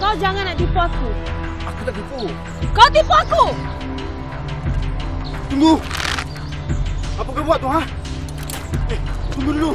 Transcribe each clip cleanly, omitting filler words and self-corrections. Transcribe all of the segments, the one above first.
Kau jangan nak tipu aku. Aku tak tipu. Kau tipu aku! Tunggu! Apa kau buat tu, ha? Tunggu dulu!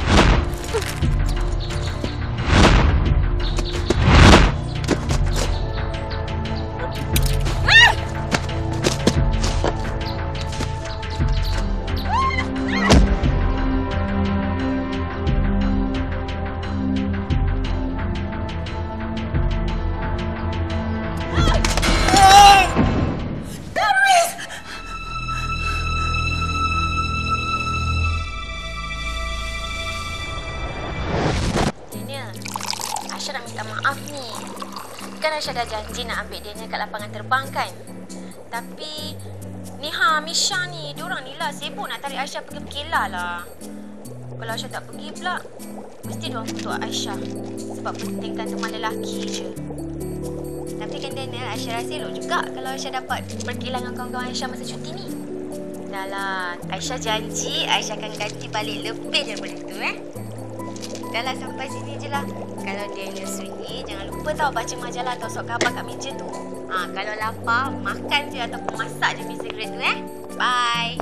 Aisyah nak minta maaf ni. Kan Aisyah dah janji nak ambil dia kat lapangan terbang kan. Tapi Niha, Misha ni, diorang ni lah sibuk nak tarik Aisyah pergi Kelah lah. Kalau Aisyah tak pergi pula, mesti diorang kutuk Aisyah sebab pentingkan teman lelaki je. Tapi kan Daniel, Aisyah rasa elok juga kalau Aisyah dapat berkelah dengan kawan-kawan Aisyah masa cuti ni. Dah lah, Aisyah janji Aisyah akan ganti balik lebih daripada tu Dah lah, sampai sini je lah. Kalau Daniel sunyi, jangan lupa tau baca majalah atau surat khabar kat meja tu. Kalau lapar, makan je ataupun masak je mi cigarette tu Bye.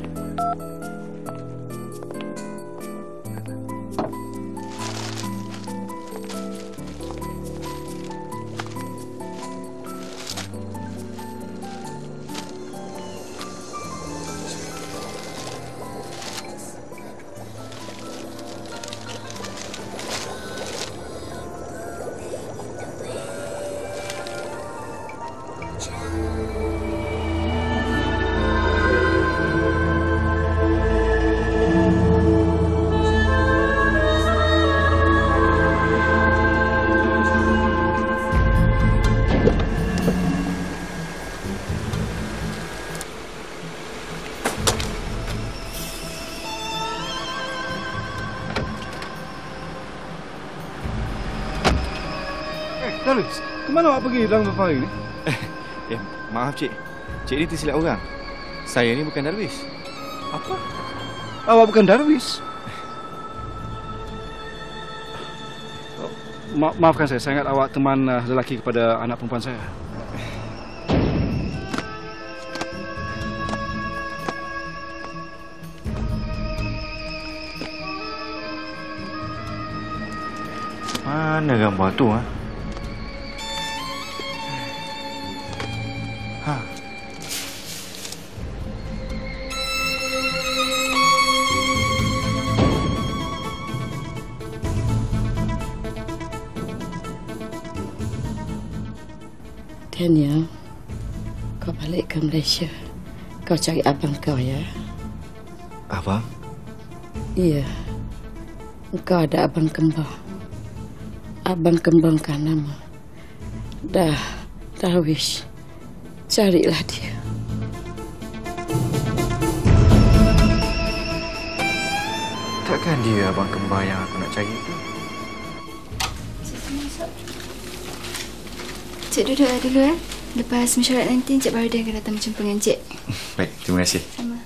Darwis, ke mana awak pergi dalam beberapa hari ni? Maaf cik. Cik ni tersilap orang. Saya ni bukan Darwis. Apa? Awak bukan Darwis? Maafkan saya ingat awak teman lelaki kepada anak perempuan saya. Mana gambar tu Daniel, kau balik ke Malaysia. Kau cari abang kau ya. Abang? Iya. Kau ada abang kembar. Abang kembar kan nama. Darwis. Carilah dia. Takkan dia abang kembar yang aku nak cari tu? Cik duduk dulu Lepas mesyuarat nanti Cik baru dia akan datang berjumpa dengan Cik. Baik, terima kasih. Sama.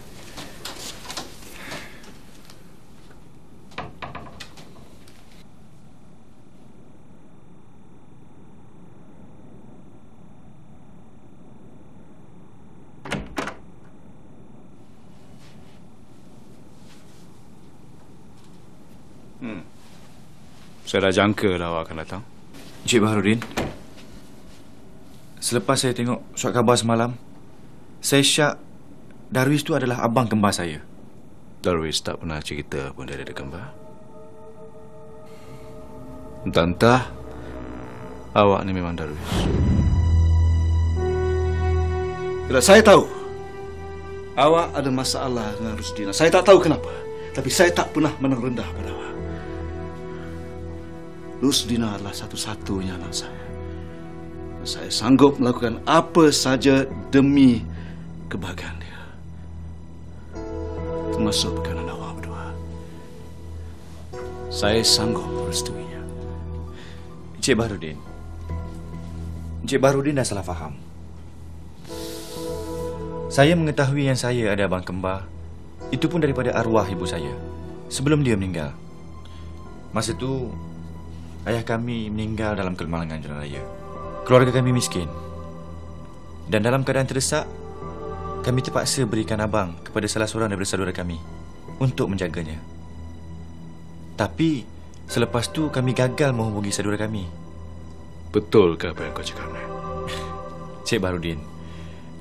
Saya dah jangka lah awak akan datang. Encik Baharudin, selepas saya tengok surat khabar semalam, saya syak Darwis tu adalah abang kembar saya. Darwis tak pernah cerita pun dia ada kembar. Entah-entah awak ni memang Darwis. Bila saya tahu awak ada masalah dengan Rusdina, saya tak tahu kenapa, tapi saya tak pernah menang rendah pada awak. Rusdina adalah satu-satunya anak saya. Saya sanggup melakukan apa saja demi kebahagiaan dia. Termasuk berkenaan awak berdua. Saya sanggup merestuinya. Encik Baharudin, Encik Baharudin dah salah faham. Saya mengetahui yang saya ada abang kembar, itu pun daripada arwah ibu saya, sebelum dia meninggal. Masa tu ayah kami meninggal dalam kemalangan jalan raya. Keluarga kami miskin. Dan dalam keadaan terdesak, kami terpaksa berikan abang kepada salah seorang daripada saudara kami untuk menjaganya. Tapi selepas tu kami gagal menghubungi saudara kami. Betul ke apa yang kau cakap ni? Cik Baharudin,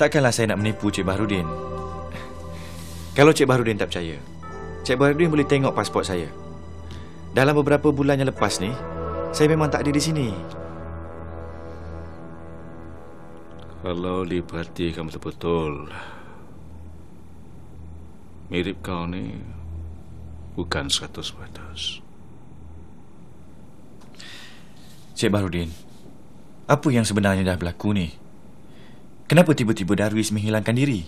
takkanlah saya nak menipu Cik Baharudin. Kalau Cik Baharudin tak percaya, Cik Baharudin boleh tengok pasport saya. Dalam beberapa bulan yang lepas ni, saya memang tak ada di sini. Kalau diperhatikan betul-betul, mirip kau ni bukan 100%. Cik Baharudin, apa yang sebenarnya dah berlaku ni? Kenapa tiba-tiba Darwis menghilangkan diri?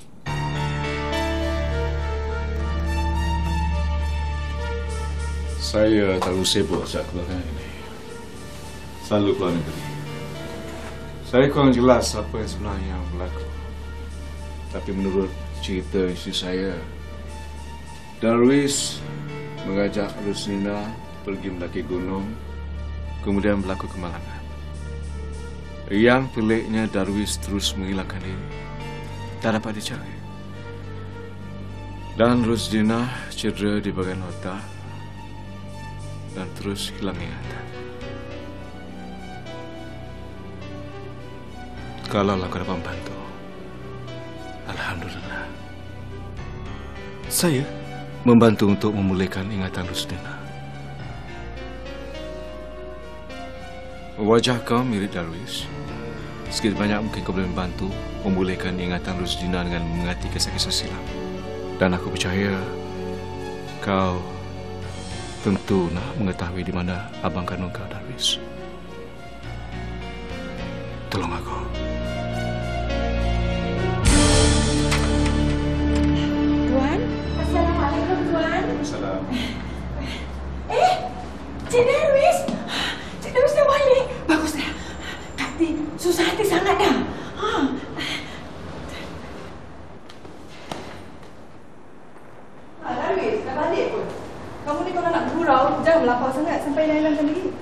Saya terlalu sibuk sejak keluarkan ini. Selalu keluar negeri. Saya kurang jelas apa yang sebenarnya berlaku. Tapi menurut cerita isteri saya, Darwis mengajak Rusnina pergi mendaki gunung, kemudian berlaku kemalangan. Yang peliknya, Darwis terus menghilangkan diri. Tak dapat dicari. Dan Rusnina cedera di bahagian otak dan terus hilang ingatan. Kalaulah kau dapat membantu, alhamdulillah. Saya membantu untuk memulihkan ingatan Rusnina. Wajah kau mirip Darwis. Sedikit banyak mungkin kau boleh membantu memulihkan ingatan Rusnina dengan mengingati kisah-kisah silam. Dan aku percaya kau tentu nak mengetahui di mana abang kandung kau, Darwis. Tolong aku. Tuan? Assalamualaikum, Tuan. Assalamualaikum. Cik Darwis! Cik Darwis dah balik. Baguslah. Tapi susah hati sangat dah. Darwis, dah balik pun. Kamu ni kalau nak bergurau, jangan melampau sangat sampai hilangkan diri.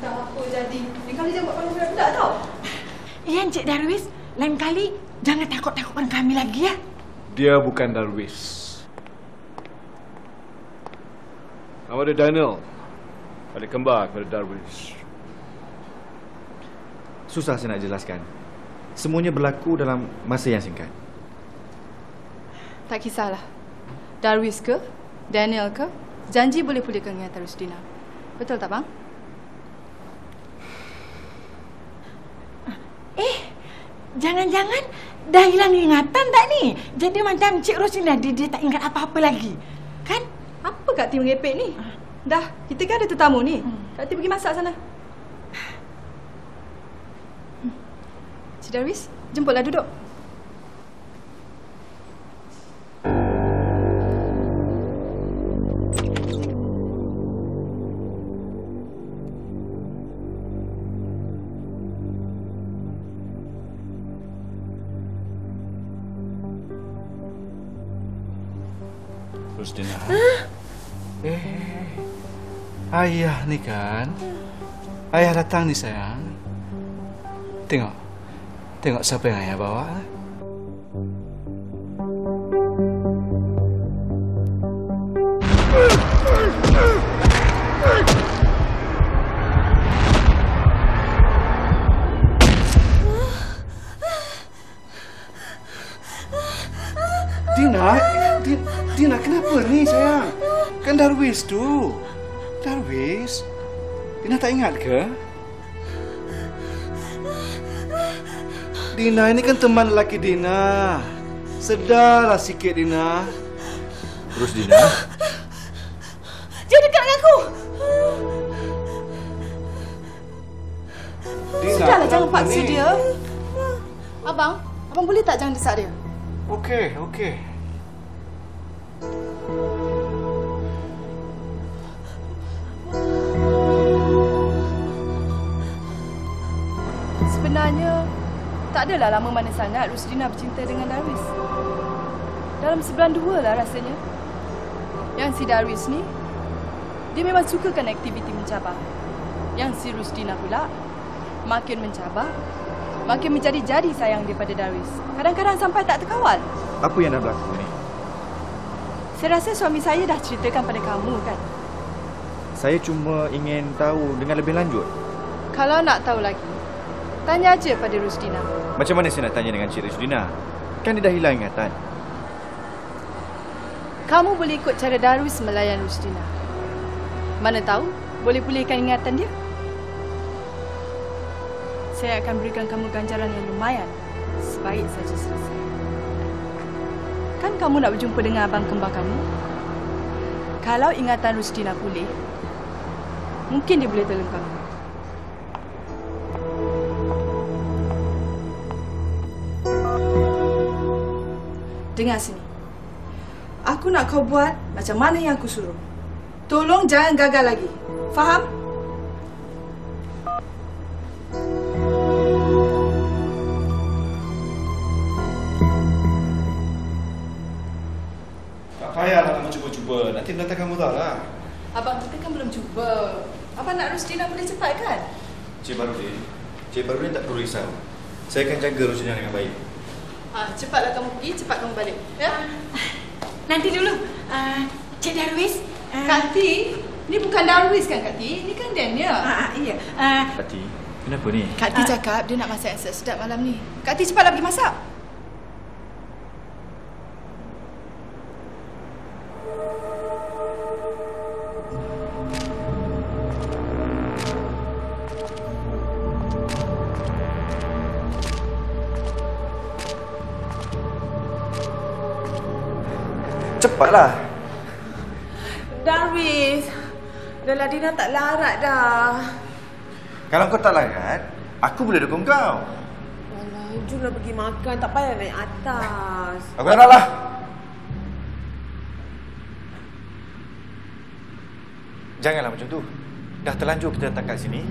Tak apa jadi. Lain kali jangan buat pandang budak-budak tau. Ya, Cik Darwis. Lain kali jangan takut-takutkan kami lagi ya. Dia bukan Darwis. Nama dia Daniel. Adik kembar kepada Darwis. Susah saya nak jelaskan. Semuanya berlaku dalam masa yang singkat. Tak kisahlah. Darwis ke, Daniel ke, janji boleh pulihkan ingatan Rusdina. Betul tak, bang? Jangan-jangan dah hilang ingatan tak ni? Jadi macam Cik Rosina, dia tak ingat apa-apa lagi. Kan? Apa Kak Ti merepek ni? Dah, kita kan ada tetamu ni. Kak Ti pergi masak sana. Cik Darwis, jemputlah duduk. Rusdina. Ayah ni kan. Ayah datang ni sayang. Tengok siapa yang ayah bawa. Dina, kenapa ni sayang? Kan Darwis tu. Darwis? Dina tak ingat ke? Dina, ini kan teman lelaki Dina. Sedarlah sikit, Dina. Terus Dina. Dia dekat dengan aku. Dina, Sudahlah, jangan kenapa paksa ni? dia. Abang boleh tak jangan desak dia? Okey. Sebenarnya, tak adalah lama mana sangat Rusdina bercinta dengan Darwis. Dalam sebulan 2 lah rasanya. Yang si Darwis ni, dia memang sukakan aktiviti mencabar. Yang si Rusdina pula, makin mencabar, makin menjadi-jadi sayang dia pada Darwis. Kadang-kadang sampai tak terkawal. Apa yang dah berlaku ni? Saya rasa suami saya dah ceritakan pada kamu kan? Saya cuma ingin tahu dengan lebih lanjut. Kalau nak tahu lagi, tanya aja pada Rusdina. Macam mana saya nak tanya dengan Cik Rusdina? Kan dia dah hilang ingatan. Kamu boleh ikut cara Darwis melayan Rusdina. Mana tahu, boleh pulihkan ingatan dia. Saya akan berikan kamu ganjaran yang lumayan. Sebaik saja selesai. Kan kamu nak berjumpa dengan abang kembar kamu? Kalau ingatan Rusdina pulih, mungkin dia boleh tolong kamu. Dengar sini. Aku nak kau buat macam mana yang aku suruh. Tolong jangan gagal lagi. Faham? Tak payahlah nak cuba-cuba. Nanti mendatang kamu tahu lah. Abang kita kan belum cuba. Abang nak Rusdina boleh cepat kan? Cik Barudin tak perlu risau. Saya akan jaga Rusdina dengan baik. Cepatlah kamu pergi, cepat kamu balik. Ya? Nanti dulu. Cik Darwis. Kak Ti, ni bukan Darwis kan Kak Ti? Ni kan Daniel. Iya. Kak Ti, kenapa ni? Kak Ti cakap dia nak masak yang sedap malam ni. Kak Ti cepatlah pergi masak. Cepatlah. Darwis. Dah Dina tak larat dah. Kalau kau tak larat, aku boleh dukung kau. Alah, jomlah pergi makan. Tak payah naik atas. Aku tak nak lah. Janganlah macam tu. Dah terlanjur kita datang kat sini.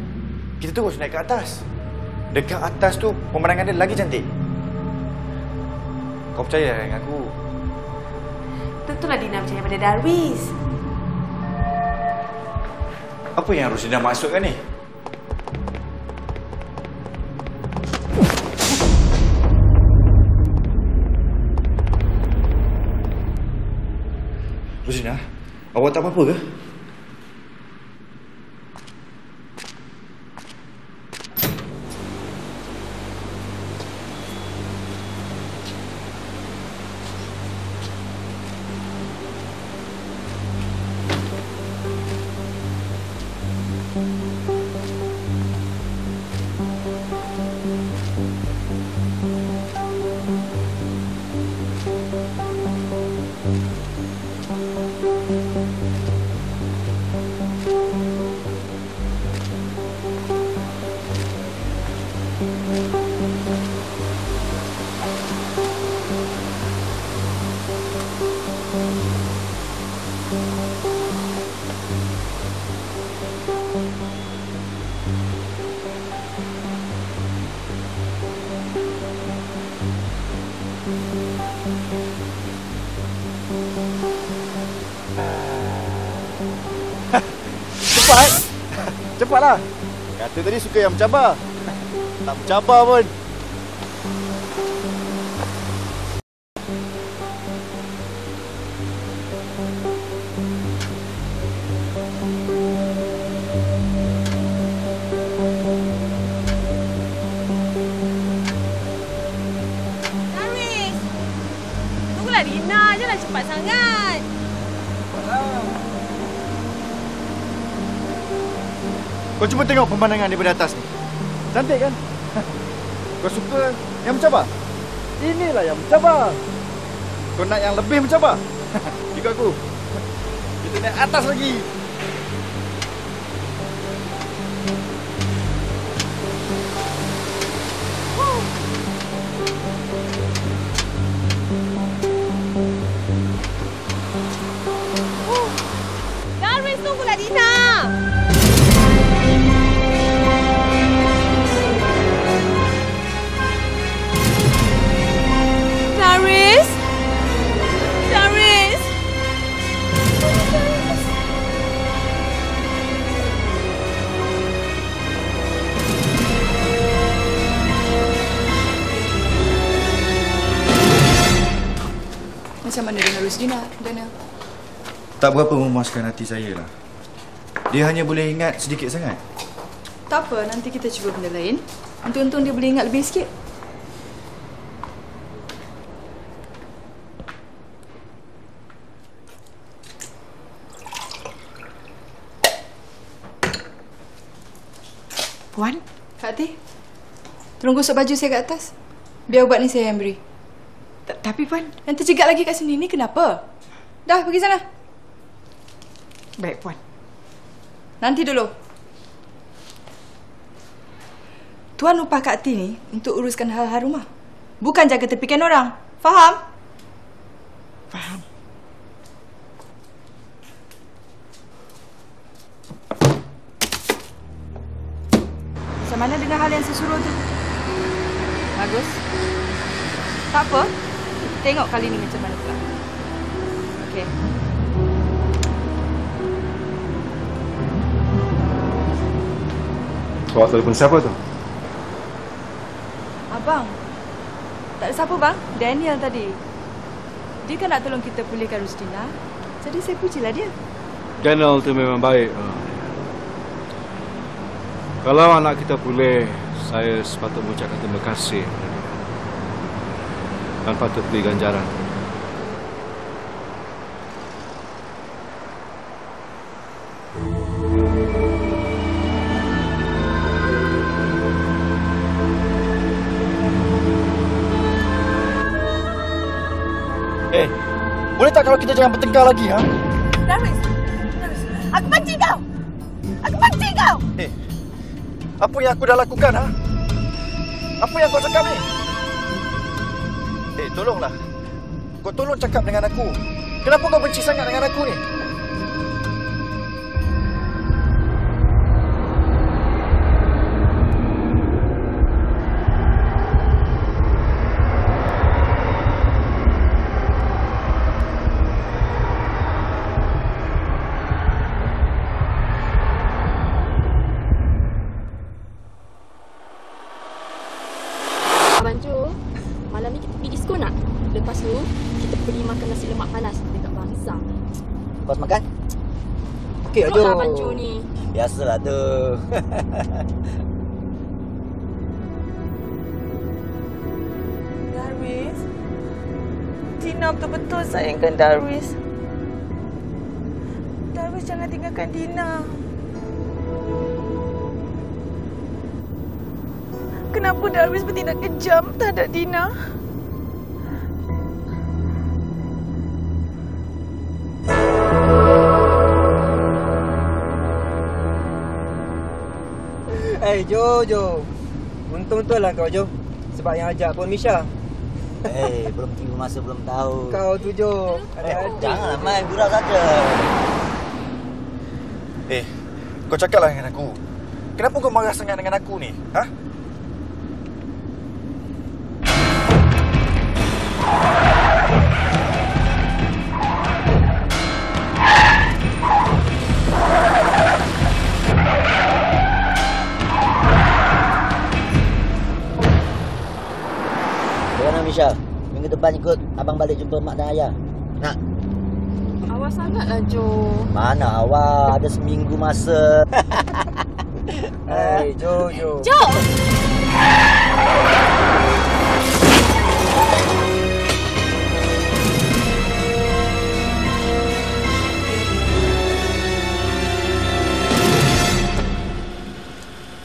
Kita terus naik ke atas. Dekat atas tu, pemandangan dia lagi cantik. Kau percaya dengan aku? Tentulah Dina percaya pada Darwis. Apa yang Rusdina maksudkan ni? Rusdina, awak tak apa-apa ke? Cepatlah. Kata tadi suka yang mencabar. Tak mencabar pun. Darwis. Tunggulah Dina. Janganlah cepat sangat. Kau cuba tengok pemandangan daripada atas ni. Cantik kan? Kau suka yang mencabar? Inilah yang mencabar. Kau nak yang lebih mencabar? Ikut aku. Kita naik atas lagi. Darwis, tunggulah Dina. Darwis? Macam mana dengan Rusdina, Daniel? Tak berapa memuaskan hati saya lah. Dia hanya boleh ingat sedikit sangat. Tak apa, nanti kita cuba benda lain. Untung-untung dia boleh ingat lebih sikit. Puan? Kak Teh, tolong gosok baju saya kat atas. Biar ubat ni saya yang beri. Tapi Puan... Yang terjegat lagi kat sini ni kenapa? Dah, pergi sana. Baik Puan. Nanti dulu. Tuan upah Kak Teh ni untuk uruskan hal-hal rumah. Bukan jaga tepikan orang. Faham? Faham. Macam mana dengan hal yang saya suruh tu? Bagus. Tak apa. Tengok kali ni macam mana pula. Okey. Awak telefon siapa tu? Abang. Tak ada siapa bang. Daniel tadi. Dia kan nak tolong kita pulihkan Rusdina. Jadi saya pujilah dia. Daniel tu memang baik. Kalau anak kita pulih, saya sepatutnya mengucapkan terima kasih kepada dia. Dan patut beri ganjaran. Boleh tak kalau kita jangan bertengkar lagi, ha? Darwis! Aku benci kau! Aku benci kau! Apa yang aku dah lakukan, ha? Apa yang kau cakap ni? Tolonglah. Kau tolong cakap dengan aku. Kenapa kau benci sangat dengan aku ni? Abang Jo, malam ni kita pergi disko nak? Lepas tu, kita pergi makan nasi lemak panas dekat Bangsa. Lepas makan? Okey, Jo. Perutlah Abang Jo ni. Biasalah tu. Darwis, Dina betul-betul sayangkan Darwis. Darwis jangan tinggalkan Dina. Kenapa Darwis bertindak kejam terhadap Dina? Jo. Untung-untung lah kau, Jo. Sebab yang ajak pun Misha. Belum tiba masa belum tahu. Kau tu, Jo. Janganlah main gurau saja. Kau cakaplah dengan aku. Kenapa kau marah sangat dengan aku ni? Ha? Bagaimana Misha? Minggu depan ikut abang balik jumpa mak dan ayah. Nak? Awal sangatlah Jo. Mana awal? Ada seminggu masa. Jo. Jo!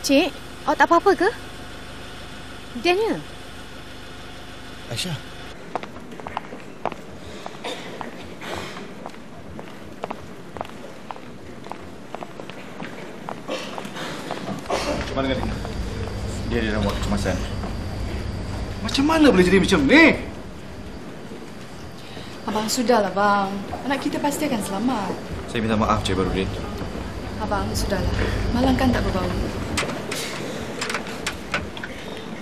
Cik, awak tak apa-apa ke? Daniel? Aisyah. Macam mana dengan dia? Dia dalam buat kecemasan. Macam mana boleh jadi macam ni? Abang, sudahlah bang. Anak kita pasti akan selamat. Saya minta maaf, Cik Barudin. Abang, sudahlah. Malang kan tak berbau.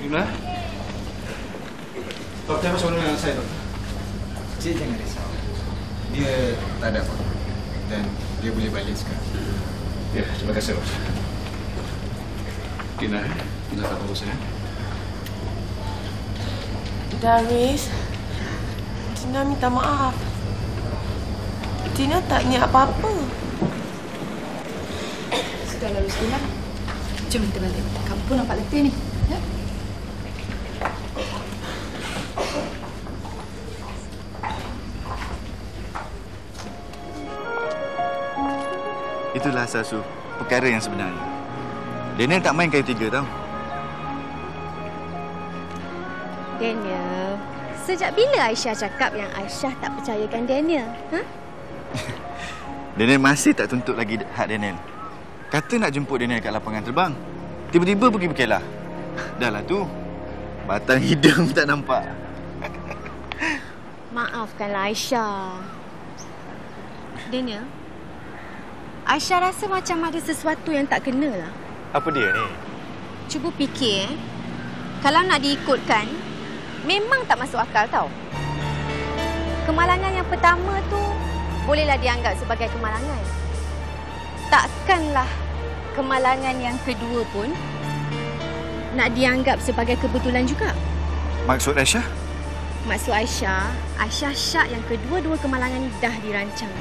Gimana? Doktor macam mana dengan saya, Doktor? Cik jangan risau. Dia tak ada apa-apa. Dan dia boleh balik sekarang. Ya, terima kasih, Doktor. Dina, Dina tak apa-apa, sayang. Darwis, Tina minta maaf. Tina tak niat apa-apa. Sudahlah Rosdina. Jom kita balik. Kamu pun nampak letih ni. Ya? Itulah Sasu, perkara yang sebenarnya. Daniel tak main kayu tiga tau. Daniel, sejak bila Aisyah cakap yang Aisyah tak percayakan Daniel? Ha? Daniel masih tak tuntut lagi hak Daniel. Kata nak jemput Daniel kat lapangan terbang. Tiba-tiba pergi berkelah. Dah lah tu. Batang hidung tak nampak. Maafkanlah Aisyah. Daniel, Aisyah rasa macam ada sesuatu yang tak kena lah. Apa dia ni? Cuba fikir kalau nak diikutkan, memang tak masuk akal tau. Kemalangan yang pertama tu bolehlah dianggap sebagai kemalangan. Takkanlah kemalangan yang kedua pun nak dianggap sebagai kebetulan juga. Maksud Aisyah? Maksud Aisyah syak yang kedua-dua kemalangan ni dah dirancang.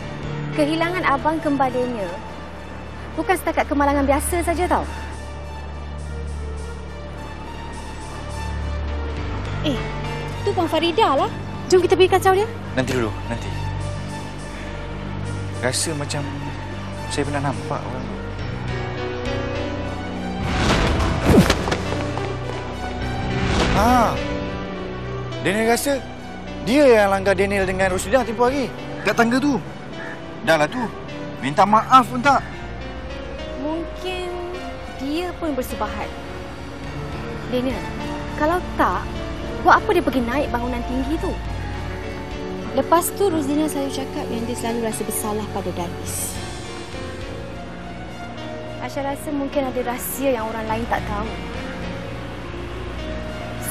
Kehilangan abang kembar Daniel bukan setakat kemalangan biasa saja tau. Tu Puan Farida lah. Jom kita pergi kacau dia. Nanti dulu, nanti. Rasa macam saya pernah nampak orang. Daniel rasa dia yang langgar Daniel dengan Rosdina tempoh hari. Kat tangga tu. Dah lah tu. Minta maaf pun tak. Mungkin dia pun bersebahat. Daniel, kalau tak, buat apa dia pergi naik bangunan tinggi tu? Lepas tu Rosdina selalu cakap yang dia selalu rasa bersalah pada Darwis. Aisyah rasa mungkin ada rahsia yang orang lain tak tahu.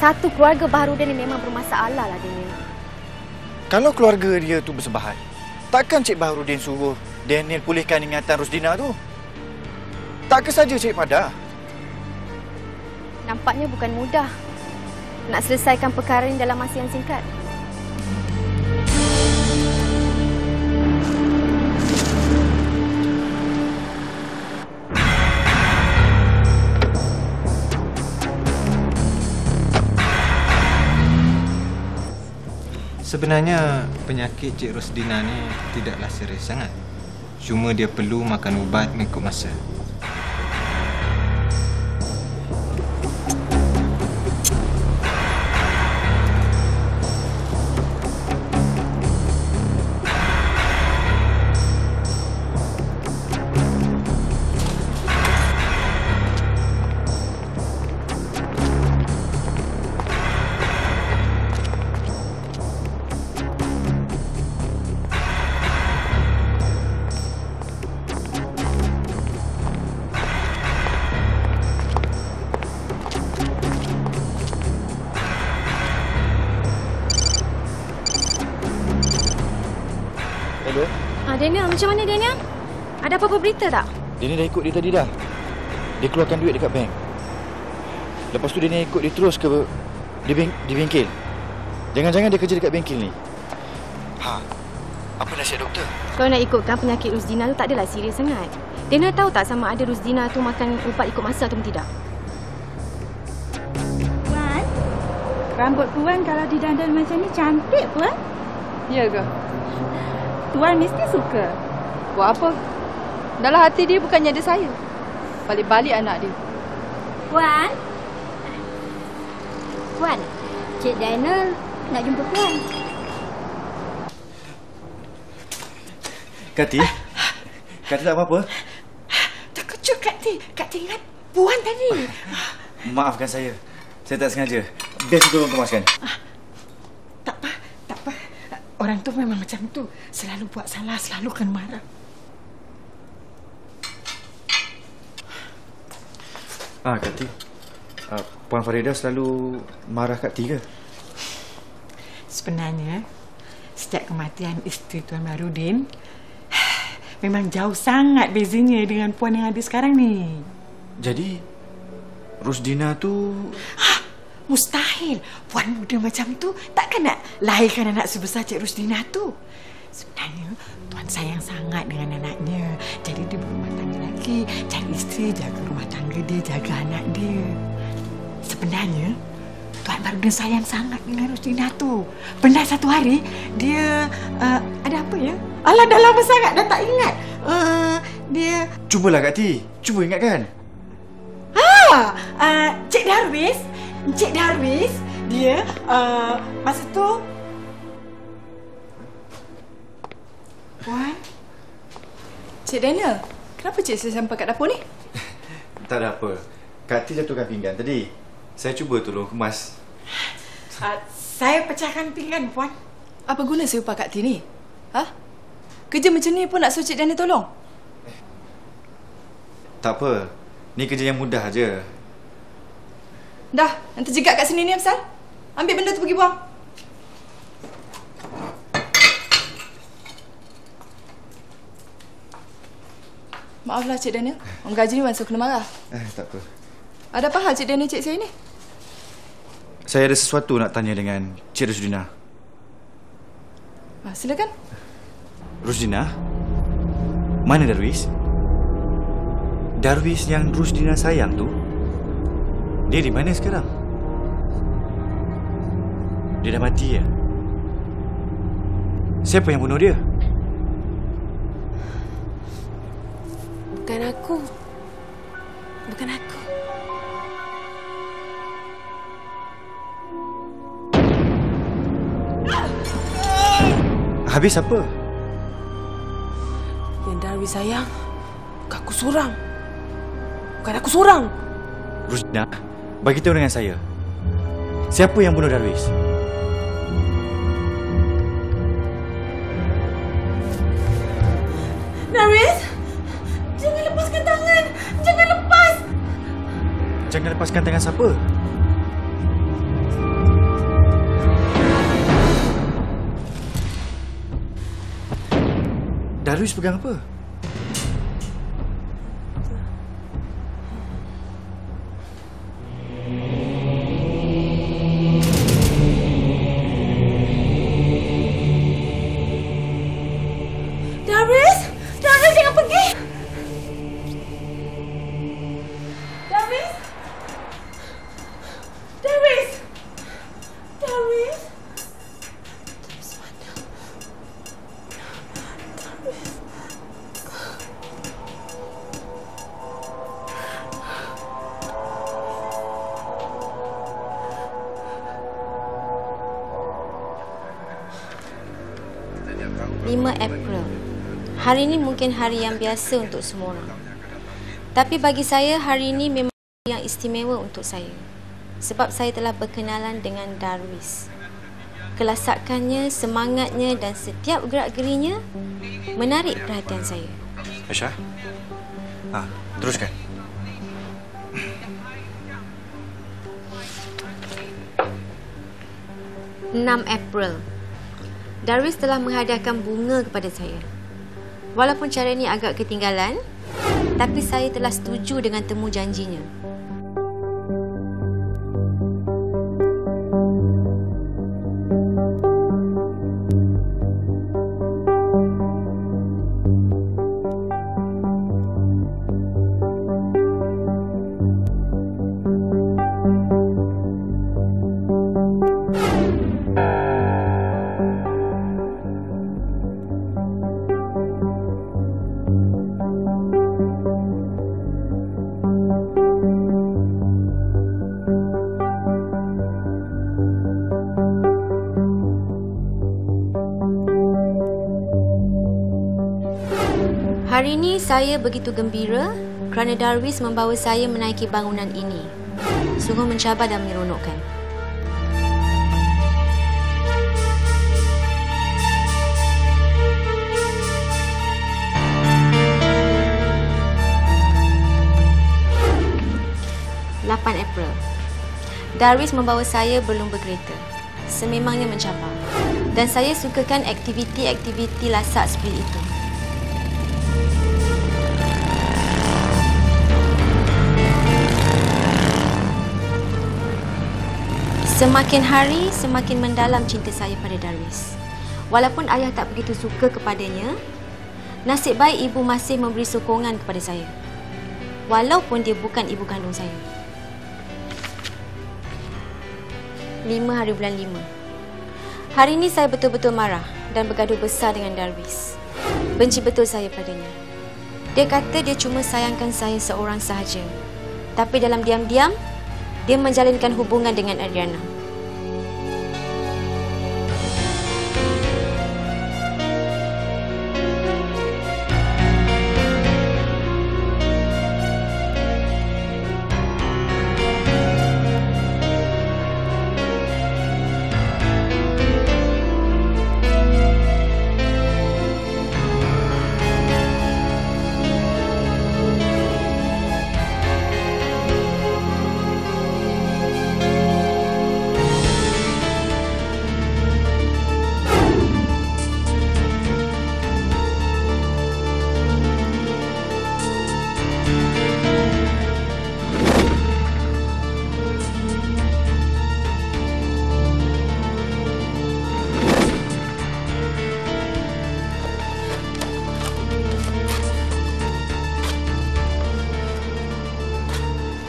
Satu keluarga Baharudin ni memang bermasalah lah Daniel. Kalau keluarga dia tu bersebahat, takkan Cik Baharudin suruh Daniel pulihkan ingatan Rosdina tu? Tak ke saja Cik Pada? Nampaknya bukan mudah nak selesaikan perkara ini dalam masa yang singkat. Sebenarnya penyakit Cik Rosdina ni tidaklah serius sangat. Cuma dia perlu makan ubat mengikut masa. Daniel, macam mana Daniel? Ada apa-apa berita tak? Daniel dah ikut dia tadi dah. Dia keluarkan duit dekat bank. Lepas tu Daniel ikut dia terus ke di bengkel. Jangan-jangan dia kerja dekat bengkel ni. Apa nasihat doktor? Kalau nak ikutkan penyakit Rosdina tu tak adalah serius sangat. Daniel tahu tak sama ada Rosdina tu makan ubat ikut masa atau tidak? Puan, rambut Puan kalau didandal macam ni cantik Puan. Ya ke? Tuan mesti suka. Buat apa? Dalam hati dia bukannya ada saya. Balik-balik anak dia. Puan? Puan, Cik Daniel nak jumpa Puan. Kati? Kati tak apa-apa? Terkejut Kati ingat Puan tadi. Maafkan saya. Saya tak sengaja. Biar saya tolong kemaskan. Tak apa. Orang tu memang macam tu. Selalu buat salah, selalu kena marah. Kati. Puan Farida selalu marah Kati ke? Sebenarnya, sejak kematian isteri Tuan Baharudin, memang jauh sangat bezanya dengan Puan yang ada sekarang ni. Jadi, Rosdina tu... Mustahil. Puan muda macam tu takkan nak lahirkan anak sebesar Cik Rusdina tu. Sebenarnya Tuan sayang sangat dengan anaknya. Jadi dia berumah tangga lagi, cari isteri, jaga rumah tangga dia, jaga anak dia. Sebenarnya Tuan baru dia sayang sangat dengan Rusdina tu. Pernah satu hari dia ada apa ya? Alah, dah lama sangat dah tak ingat. Dia Cubalah Kak Ti, cuba ingatkan. Cik Darwis dia masa tu Puan. Cik Daniel, kenapa cik saya sampai kat dapur ni? Tak ada apa. Kak Ti jatuhkan pinggan tadi. Saya cuba tolong kemas. Saya pecahkan pinggan, Puan. Apa guna saya upah Kak Ti ni? Kerja macam ni pun nak suruh Cik Daniel tolong? Tak apa. Ni kerja yang mudah aja. Dah, nanti jegat kat sini ni, Amsal. Ambil benda tu pergi buang. Maaflah Cik Daniel. Orang gaji ni so kena marah. Tak apa. Ada apa hal Cik Daniel cik saya ni? Saya ada sesuatu nak tanya dengan Cik Rusdina. Silakan. Rusdina? Mana Darwis? Darwis yang Rusdina sayang tu, dia di mana sekarang? Dia dah mati ya? Siapa yang bunuh dia? Bukan aku. Bukan aku. Habis apa? Yang Darwis sayang, bukan aku seorang. Bukan aku seorang. Rusdina, bagi tahu dengan saya. Siapa yang bunuh Darwis? Darwis! Jangan lepaskan tangan! Jangan lepas! Jangan lepaskan tangan siapa? Darwis pegang apa? Darwis! Darwis, jangan pergi! Darwis! Darwis! Darwis! April. Hari ini mungkin hari yang biasa untuk semua orang. Tapi bagi saya, hari ini memang yang istimewa untuk saya. Sebab saya telah berkenalan dengan Darwis. Kelasakannya, semangatnya dan setiap gerak-gerinya menarik perhatian saya. Aisyah? Teruskan. April. Darwis telah menghadiahkan bunga kepada saya. Walaupun cara ini agak ketinggalan, tapi saya telah setuju dengan temu janjinya. Hari ini saya begitu gembira kerana Darwis membawa saya menaiki bangunan ini. Sungguh mencabar dan menyeronokkan. April. Darwis membawa saya berlumba kereta. Sememangnya mencabar. Dan saya sukakan aktiviti-aktiviti lasak seperti itu. Semakin hari, semakin mendalam cinta saya pada Darwis. Walaupun ayah tak begitu suka kepadanya, nasib baik ibu masih memberi sokongan kepada saya. Walaupun dia bukan ibu kandung saya. 5 hari bulan 5. Hari ini saya betul-betul marah dan bergaduh besar dengan Darwis. Benci betul saya padanya. Dia kata dia cuma sayangkan saya seorang sahaja. Tapi dalam diam-diam, dia menjalinkan hubungan dengan Adriana.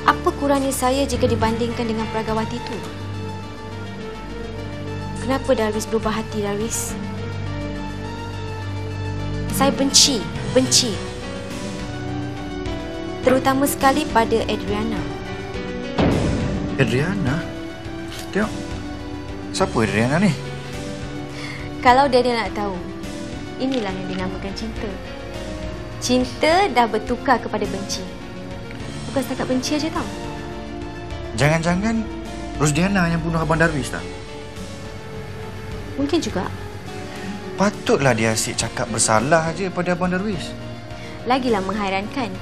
Apa kurangnya saya jika dibandingkan dengan Peragawati itu? Kenapa Darwis berubah hati, Darwis? Saya benci. Terutama sekali pada Adriana. Adriana? Tengok. Siapa Adriana ni? Kalau dia nak tahu, inilah yang dinamakan cinta. Cinta dah bertukar kepada benci. Bukan setakat benci aja tau. Jangan-jangan Rosdiana yang bunuh Abang Darwis tak? Mungkin juga. Patutlah dia asyik cakap bersalah aja pada Abang Darwis. Lagilah menghairankan.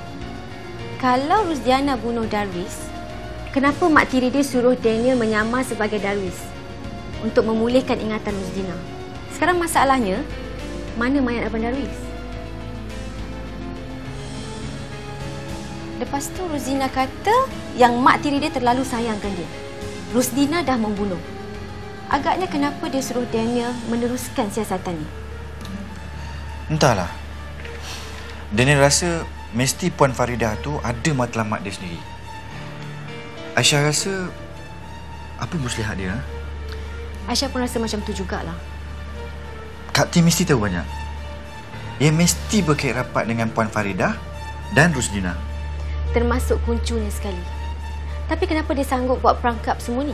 Kalau Rosdiana bunuh Darwis, kenapa mak tiri dia suruh Daniel menyamar sebagai Darwis untuk memulihkan ingatan Rosdina? Sekarang masalahnya, mana mayat Abang Darwis? Lepas tu Rosdina kata yang mak tiri dia terlalu sayangkan dia. Rosdina dah membunuh. Agaknya kenapa dia suruh Daniel meneruskan siasatannya? Entahlah. Daniel rasa mesti Puan Faridah tu ada matlamat dia sendiri. Aisyah rasa apa muslihat dia? Aisyah pun rasa macam tu jugalah. Kak Tim mesti tahu banyak. Ia mesti berkait rapat dengan Puan Faridah dan Rosdina. Termasuk kuncunya sekali. Tapi kenapa dia sanggup buat perangkap semua ni?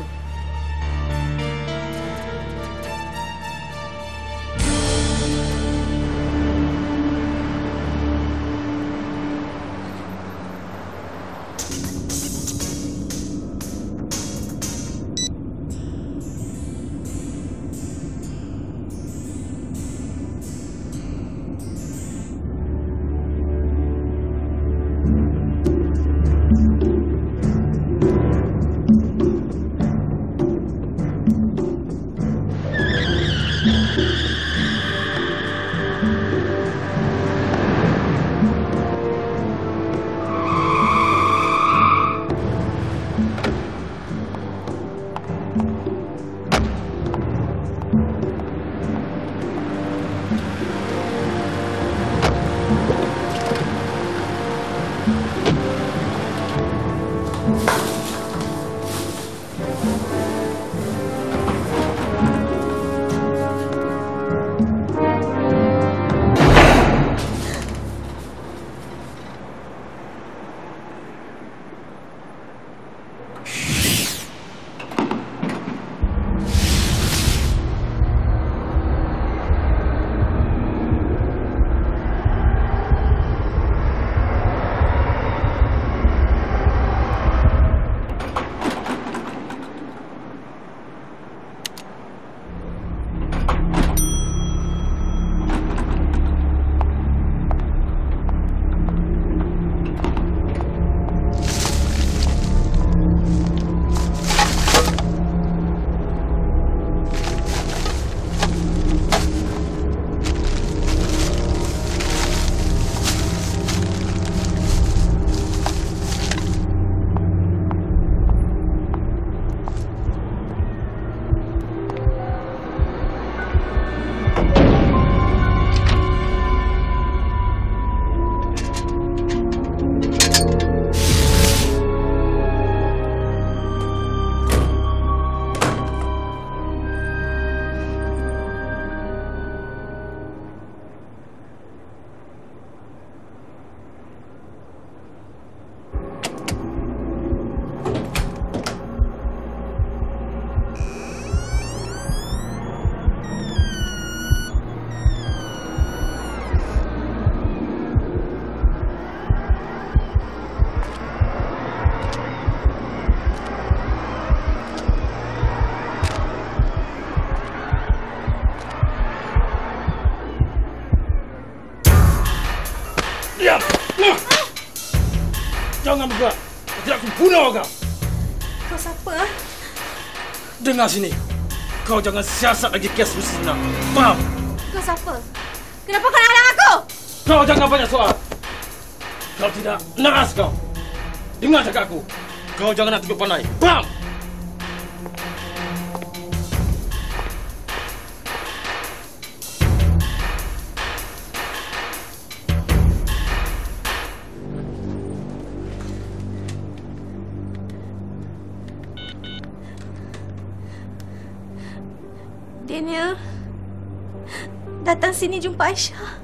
Kau siapa? Dengar sini. Kau jangan siasat lagi kes Rusdina. Faham? Kau siapa? Kenapa kau nak halang aku? Kau jangan banyak soal. Kau tidak naras kau. Dengar cakap aku. Kau jangan nak tunjuk pandai. Faham? Daniel, datang sini jumpa Aisyah.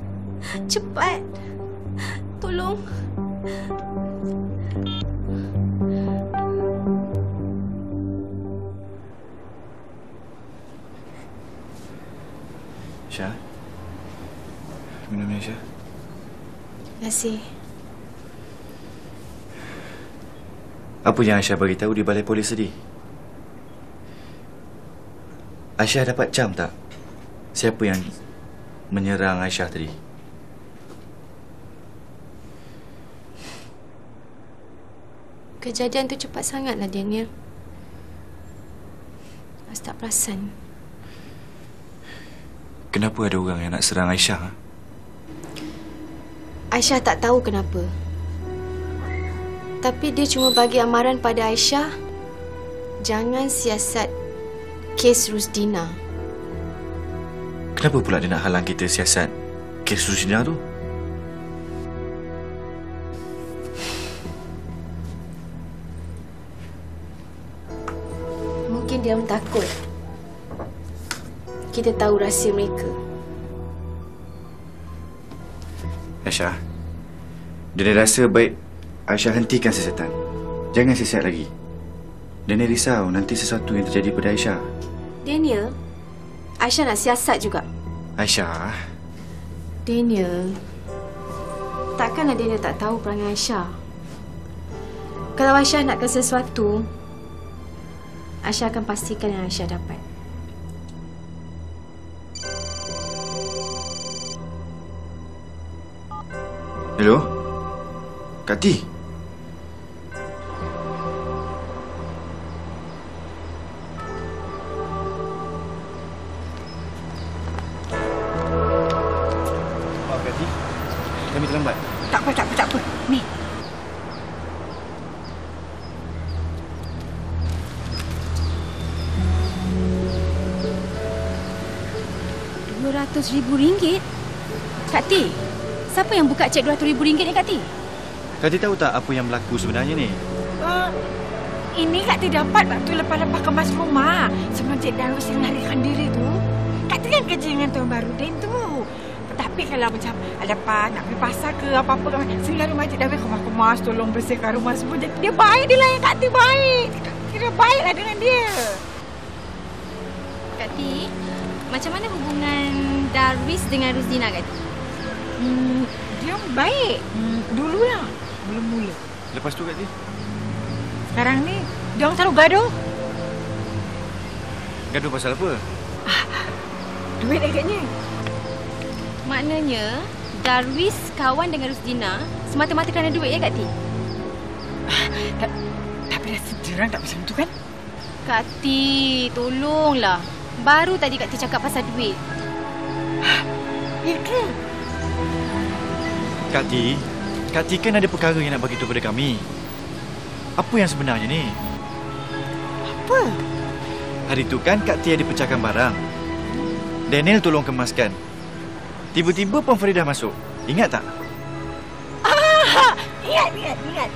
Cepat. Tolong. Aisyah. Minum ni, Aisyah. Terima kasih. Apa yang Aisyah beritahu di balai polis tadi? Aisyah dapat cam tak? Siapa yang menyerang Aisyah tadi? Kejadian tu cepat sangatlah, Daniel. Mas tak perasan. Kenapa ada orang yang nak serang Aisyah? Aisyah tak tahu kenapa. Tapi dia cuma bagi amaran pada Aisyah, jangan siasat kes Rusdina. Kenapa pula dia nak halang kita siasat kes Rusdina tu? Mungkin dia orang takut kita tahu rahsia mereka. Aisyah, Daniel rasa baik Aisyah hentikan siasatan. Jangan siasat lagi. Daniel risau nanti sesuatu yang terjadi pada Aisyah. Daniel, Aisyah nak siasat juga. Aisyah. Daniel, takkanlah Daniel tak tahu perangai Aisyah. Kalau Aisyah nakkan sesuatu, Aisyah akan pastikan yang Aisyah dapat. Hello? Kak T? Maaf Kak T, kami terlambat. Tak apa. Ni. RM200,000? Kak T, siapa yang buka cek RM200,000 ni, Kak T? Kak T tahu tak apa yang berlaku sebenarnya ni? Ini Kak T dapat waktu lepas-lepas kemas rumah. Sebelum Cik Darus yang larikan diri tu. Kak T kan kerja dengan Tuan Barudin tu. Tapi kalau macam lepas nak pergi pasar ke apa-apa kan, sembilan rumah Cik Darus kemas-kemas, tolong bersihkan rumah semua. Jadi dia baik, dia lah yang Kak T baik. Kira baiklah dengan dia. Kak T, macam mana hubungan Darwis dengan Rusdina, Kak T? Dia baik. Dululah. Belum mula. Lepas tu Kak T? Sekarang ni, dia orang selalu gaduh. Gaduh pasal apa? Duit agaknya. Maknanya, Darwis kawan dengan Rusdina semata-mata kerana duit, ya, Kak T? Tapi rasa dia orang tak macam tu kan? Kak T, tolonglah. Baru tadi Kak T cakap pasal duit. Ya ke? Kak T kan ada perkara yang nak bagi tahu pada kami. Apa yang sebenarnya ni? Apa? Hari tu kan Kak T ada pecahkan barang. Daniel tolong kemaskan. Tiba-tiba Puan Faridah masuk. Ingat tak? Ingat.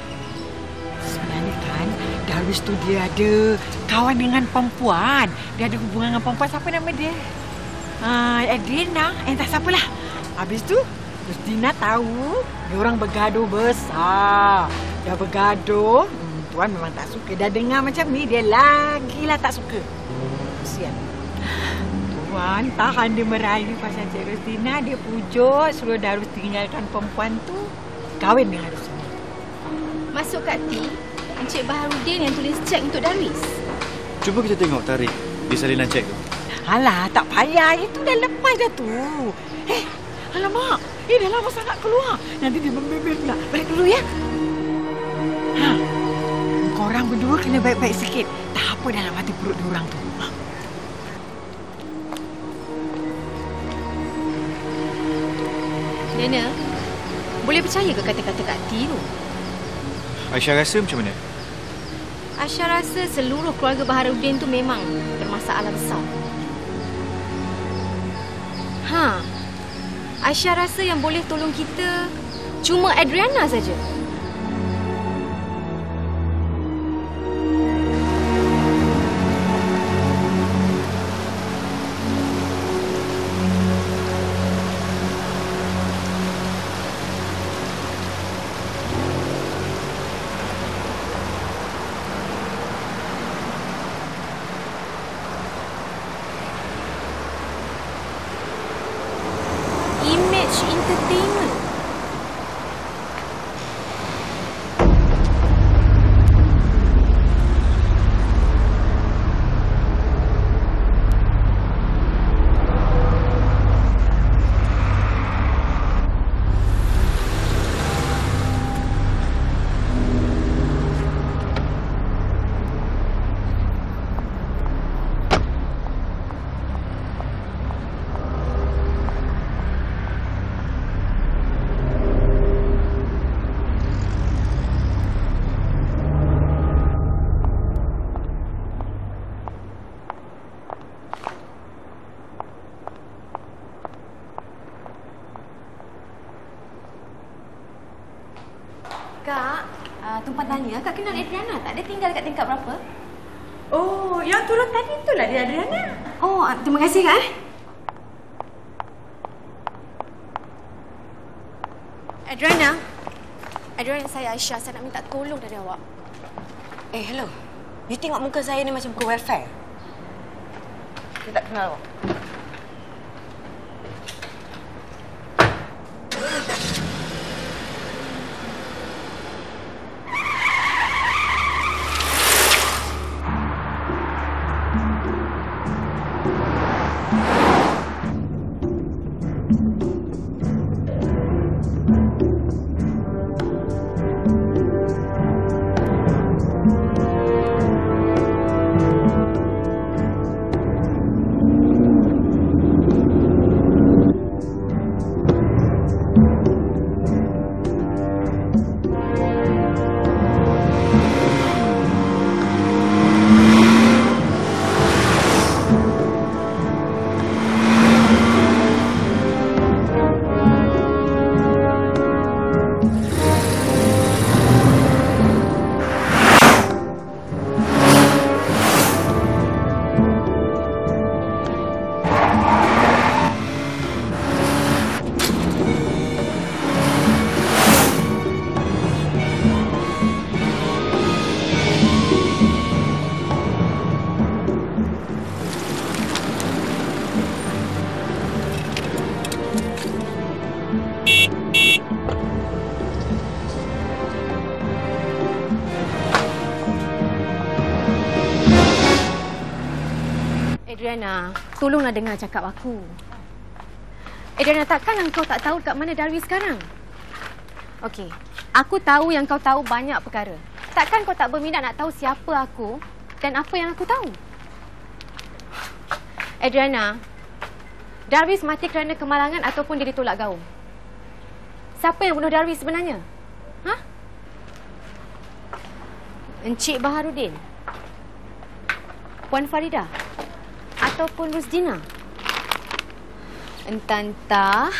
Sebenarnya kan, Darwis tu dia ada kawan dengan perempuan. Dia ada hubungan dengan perempuan. Siapa nama dia? Adriana. Tak siapalah. Habis tu, Rusdina tahu dia orang bergaduh besar. Dah bergaduh, Tuan memang tak suka. Dah dengar macam ni, dia lagilah tak suka. Kesian. Tuan tahan dia merayu pasal Cik Rusdina. Dia pujuk suruh Darus tinggalkan perempuan tu, kahwin dengan Rusdina. Masuk Kak T, Encik Baharudin yang tulis cek untuk Darwis. Cuba kita tengok tarikh di salinan cek tu. Alah, tak payah. Itu dah lepas dah tu. Alamak. Dah lama sangat keluar. Nanti dia membebel pula. Balik dulu ya. Kau Korang berdua kena baik-baik sikit. Tak apa dalam hati perut diorang tu. Nena, boleh percaya ke kata-kata Kak T tu? Aisyah rasa macam mana? Aisyah rasa seluruh keluarga Baharudin tu memang bermasalah besar. Aisyah rasa yang boleh tolong kita cuma Adriana saja. Image Entertainment. Kak, tumpang tanya, Kak kenal Adriana tak? Dia tinggal kat tingkat berapa? Oh, yang turun tadi itulah dia Adriana. Oh, terima kasih Kak. Adriana, saya Aisyah. Saya nak minta tolong dari awak. Hello. You tengok muka saya ni macam muka welfare. Saya tak kenal awak. Adriana, tolonglah dengar cakap aku. Adriana, takkan engkau tak tahu kat mana Darwis sekarang? Okey, aku tahu yang kau tahu banyak perkara. Takkan kau tak berminat nak tahu siapa aku dan apa yang aku tahu? Adriana, Darwis mati kerana kemalangan ataupun dia ditolak gaung? Siapa yang bunuh Darwis sebenarnya? Encik Baharudin? Puan Farida? Ataupun Rusdina? Entah.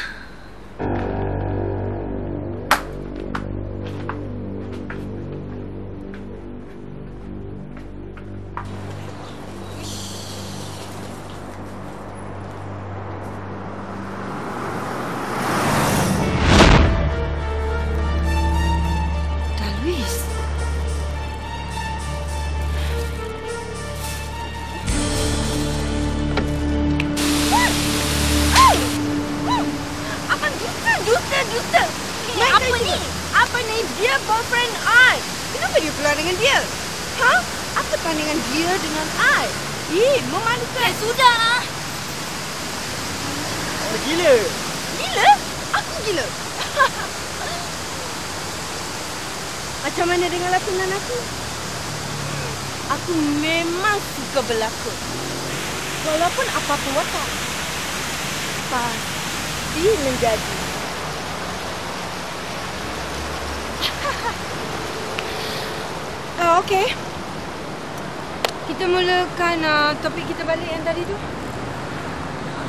Macam mana dengan lakonan aku? Aku memang suka berlakon. Walaupun apa-apa watak, pasti menjadi. Okey. Kita mulakan topik kita balik yang tadi tu.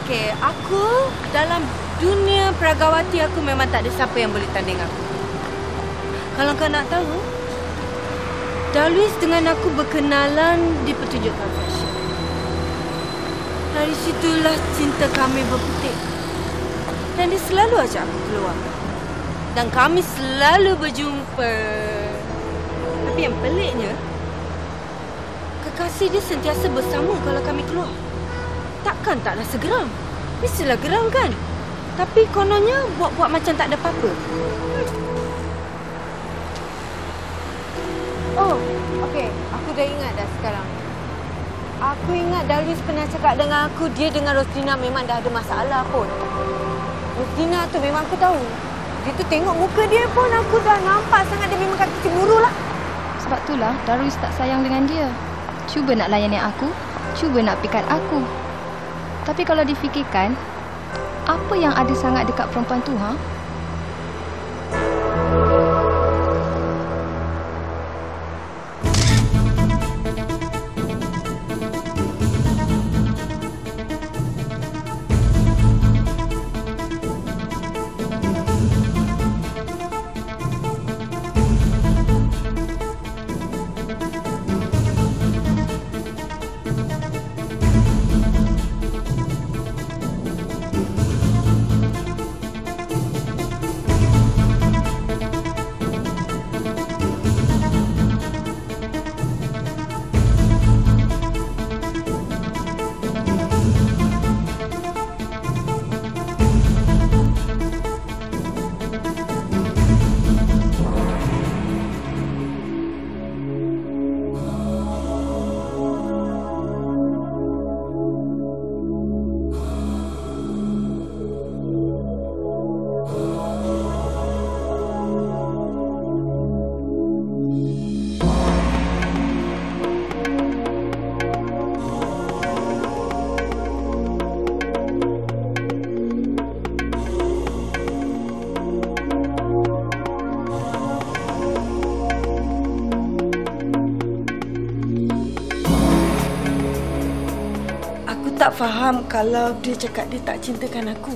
Okey, aku dalam dunia Peragawati aku memang tak ada siapa yang boleh tanding aku. Kalau kau nak tahu, Darwis dengan aku berkenalan di pertunjukan fashion. Dari situlah cinta kami berputik. Dan dia selalu ajak aku keluar. Dan kami selalu berjumpa. Tapi yang peliknya, kekasih dia sentiasa bersama kalau kami keluar. Takkan tak rasa geram? Mestilah geram kan? Tapi kononnya buat-buat macam tak ada apa-apa. Oh, okey. Aku dah ingat dah sekarang. Aku ingat Darwis pernah cakap dengan aku, dia dengan Rosdina memang dah ada masalah pun. Rosdina tu memang aku tahu. Dia tu tengok muka dia pun aku dah nampak sangat dia memang kata cemburu lah. Sebab itulah Darwis tak sayang dengan dia. Cuba nak layani aku, cuba nak pikat aku. Tapi kalau difikirkan, apa yang ada sangat dekat perempuan tu, ha? Tak faham kalau dia cakap dia tak cintakan aku.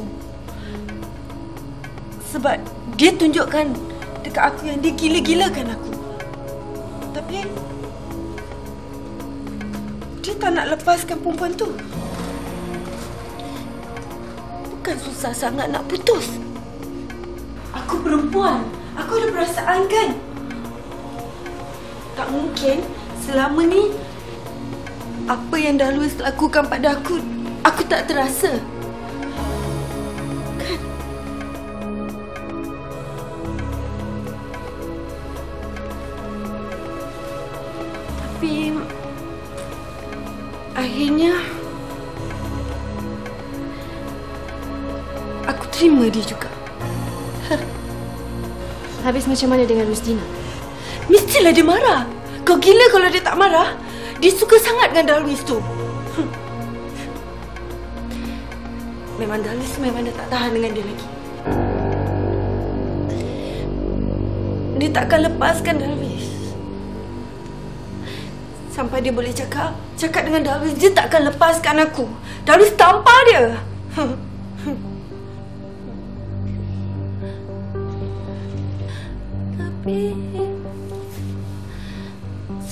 Sebab dia tunjukkan dekat aku yang dia gila-gilakan aku. Tapi dia tak nak lepaskan perempuan tu. Bukan susah sangat nak putus. Aku perempuan. Aku ada perasaan kan? Tak mungkin selama ni apa yang Darwis lakukan pada aku tak terasa. Kan? Tapi akhirnya aku terima dia juga. Habis macam mana dengan Rosdina? Mestilah dia marah. Kau gila kalau dia tak marah. Dia suka sangat dengan Darwis tu. Memang Darwis memang dah tak tahan dengan dia lagi. Dia takkan lepaskan Darwis. Sampai dia boleh cakap dengan Darwis, dia takkan lepaskan aku. Darwis tampar dia. Tapi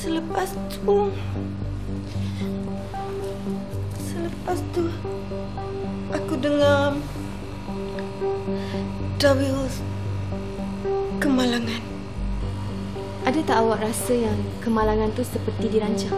Selepas tu aku dengar Darwis kemalangan. Ada tak awak rasa yang kemalangan tu seperti dirancang?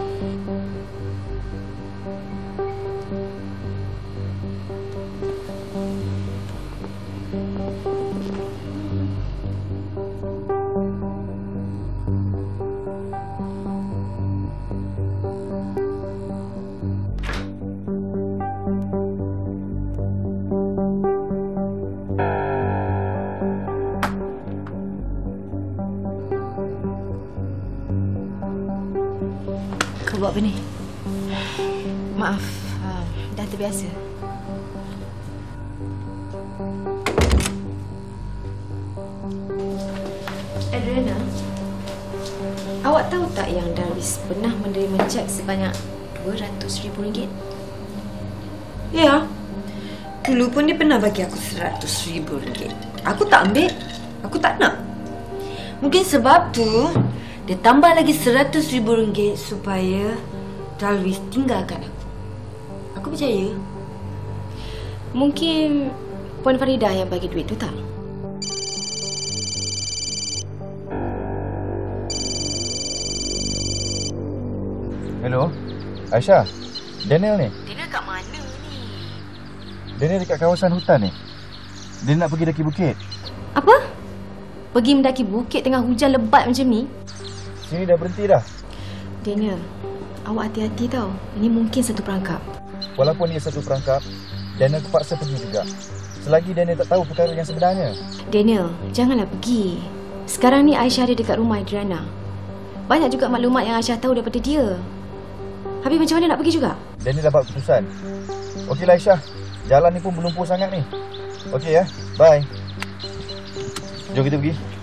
apa ni? Maaf, dah terbiasa. Adriana, awak tahu tak yang Darwis pernah menerima cek sebanyak RM200,000? Ya. Dulu pun dia pernah bagi aku RM100,000. Aku tak ambil. Aku tak nak. Mungkin sebab tu dia tambah lagi RM100,000 supaya Darwis tinggalkan aku. Aku percaya. Mungkin Puan Farida yang bagi duit tu tak? Hello, Aisyah. Daniel ni. Daniel kat mana ni? Daniel dekat kawasan hutan ni. Dia nak pergi daki bukit. Apa? Pergi mendaki bukit tengah hujan lebat macam ni? Sini dah berhenti dah. Daniel, awak hati-hati tau. Ini mungkin satu perangkap. Walaupun dia satu perangkap, Daniel terpaksa pergi juga. Selagi Daniel tak tahu perkara yang sebenarnya. Daniel, janganlah pergi. Sekarang ni Aisyah ada dekat rumah Adriana. Banyak juga maklumat yang Aisyah tahu daripada dia. Habis macam mana nak pergi juga? Daniel dah buat keputusan. Okeylah Aisyah, jalan ni pun berlumpur sangat ni. Okey ya, bye. Jom kita pergi.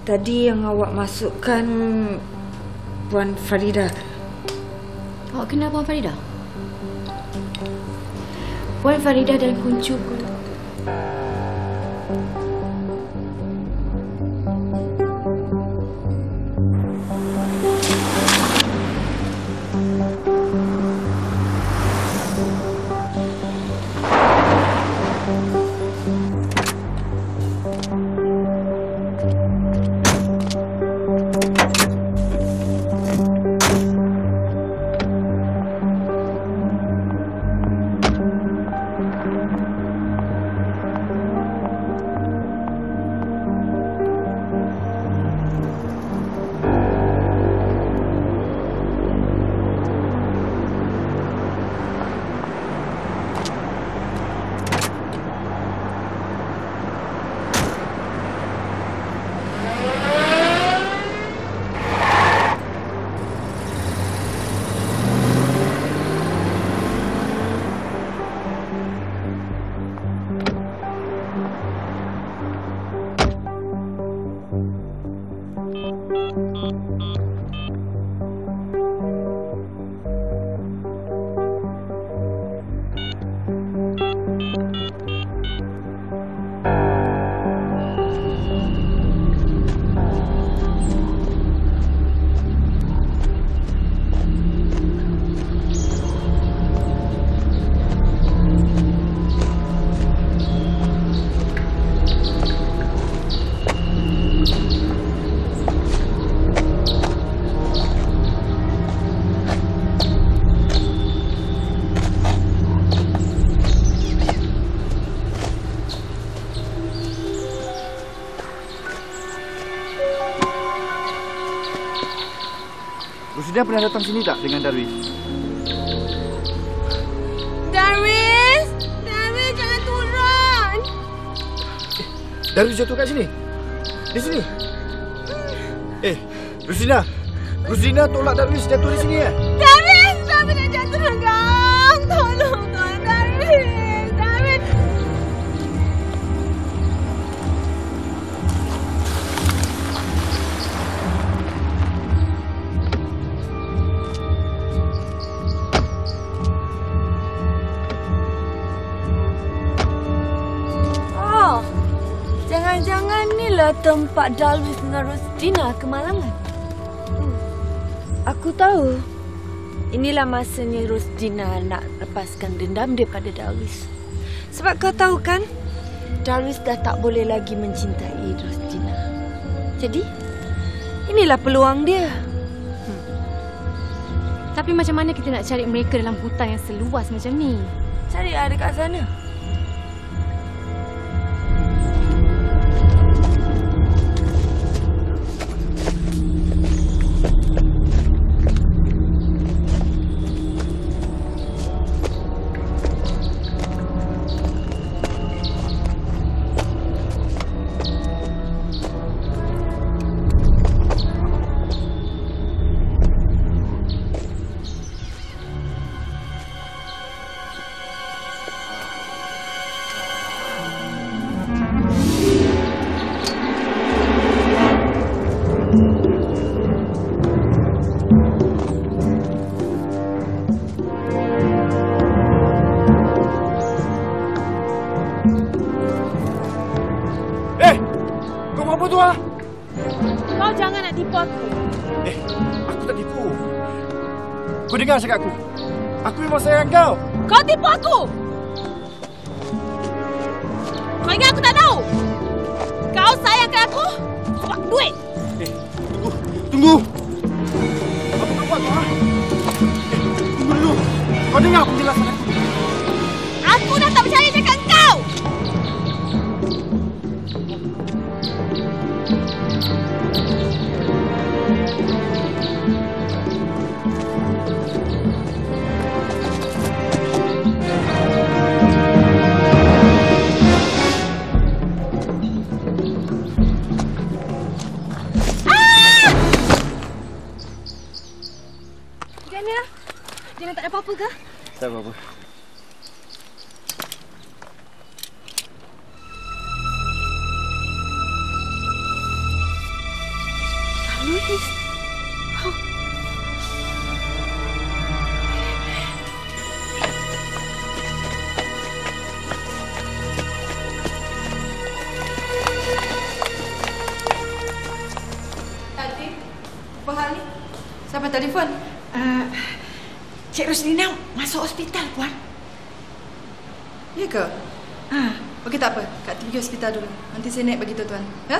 Tadi yang awak masukkan Puan Farida. Awak kenal Puan Farida? Puan Farida dan kuncuku. Rosida pernah datang sini tak dengan Darwis? Darwis! Darwis, jangan turun! Darwis jatuh kat sini? Di sini? Rosida! Rosida tolak Darwis jatuh di sini ya? Darwis! Darwis nak jatuh regang! Tolong, Tuan Darwis! Darwis! Jangan-jangan inilah tempat Darwis dengan Rosdina kemalangan. Aku tahu. Inilah masanya Rosdina nak lepaskan dendam daripada Darwis. Sebab kau tahu kan, Darwis dah tak boleh lagi mencintai Rosdina. Jadi, inilah peluang dia. Tapi macam mana kita nak cari mereka dalam hutan yang seluas macam ni? Cari ada kat sana. aku. Aku tak tipu. Kau dengar cakap aku. Aku memang sayang kau. Kau tipu aku. Kau ingat aku tak tahu? Kau sayangkan aku sebab duit. Tunggu. Apa kau buat kau? Tunggu dulu. Kau dengar penjelasan aku. Aku dah tak percaya cakap kau. Jangan tak ada apa-apa ke? Tak apa-apa. Luis. Adik, apa hal ni? Siapa telefon? Cik Rosdina masuk hospital, Puan. Ya ke? Okey, tak apa. Kak Ti pergi hospital dulu. Nanti saya naik bagi tuan-tuan. Ya?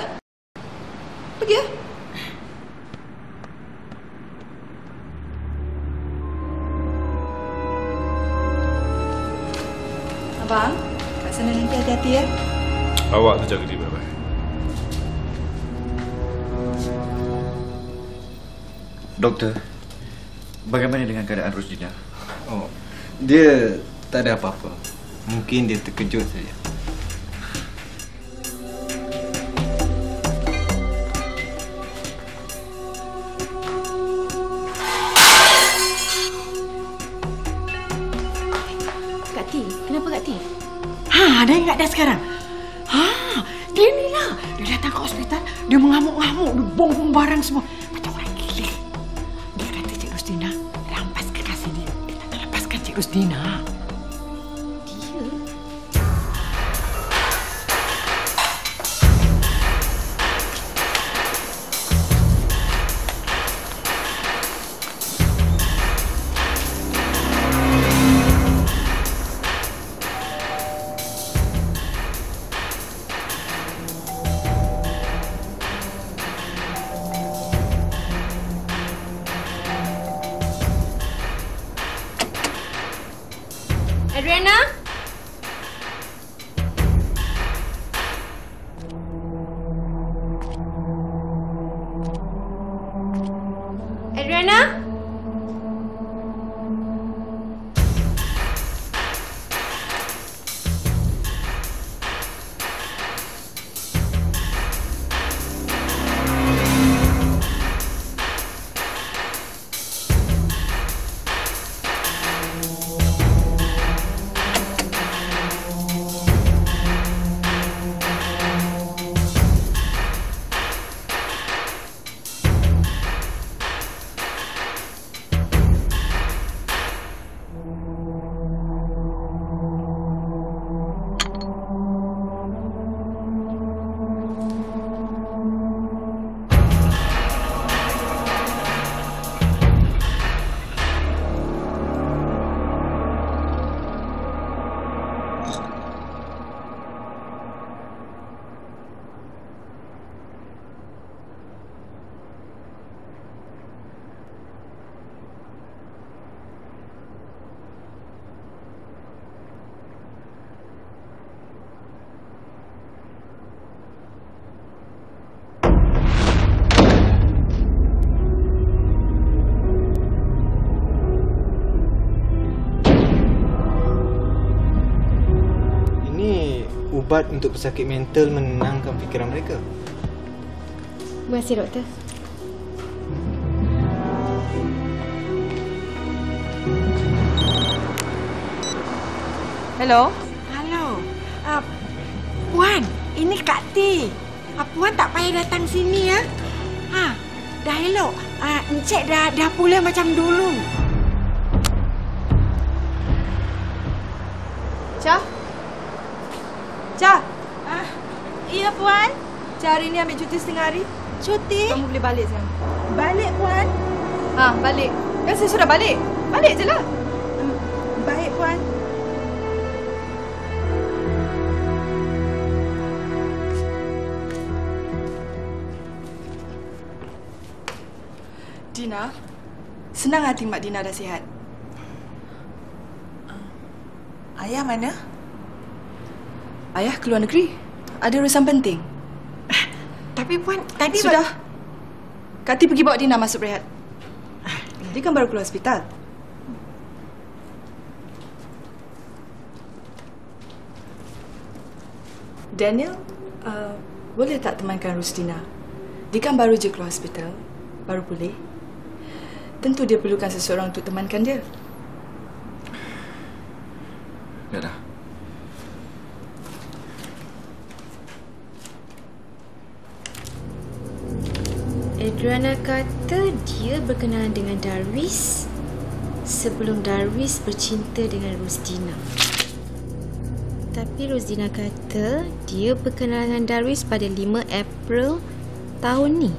Pergi ya? Abang, kat sana nanti hati-hati ya. Awak terjaga diri baik-baik. Doktor, bagaimana dengan keadaan Rosdina? Oh, dia tak ada apa-apa. Mungkin dia terkejut saja. Kak Ti, kenapa Kak Ti? Dah ingat dah sekarang? Dia ni lah. Dia datang ke hospital, dia mengamuk-ngamuk, dia bom barang semua. Macam orang gila. Dia kata Cik Rosdina rampas kekasih dia. Dia tak nak lepaskan Cik Rosdina. Adriana? Adriana? Ubat untuk pesakit mental menenangkan fikiran mereka. Terima kasih, doktor. Hello? Halo. Puan, ini Kak Ti. Puan tak payah datang sini ya. Dah elok. Encik dah pulih macam dulu. Cah? Cah? Iya, Puan. Cah hari ni ambil cuti setengah hari. cuti. Kamu boleh balik sekarang. Balik, Puan. Balik. Kan saya sudah balik. Balik je lah. Baik, Puan. Dina, senang hati Mak Dina dah sihat. Ayah mana? Ayah keluar negeri. Ada urusan penting. Tapi Puan, tadi... Sudah. Kati pergi bawa Dina masuk rehat. Dia kan baru keluar hospital. Daniel, boleh tak temankan Rusdina? Dia kan baru je keluar hospital. Baru pulih. Tentu dia perlukan seseorang untuk temankan dia. Ya dah. Adriana kata dia berkenalan dengan Darwis sebelum Darwis bercinta dengan Rusdina. Tapi Rusdina kata dia berkenalan dengan Darwis pada 5 April tahun ni.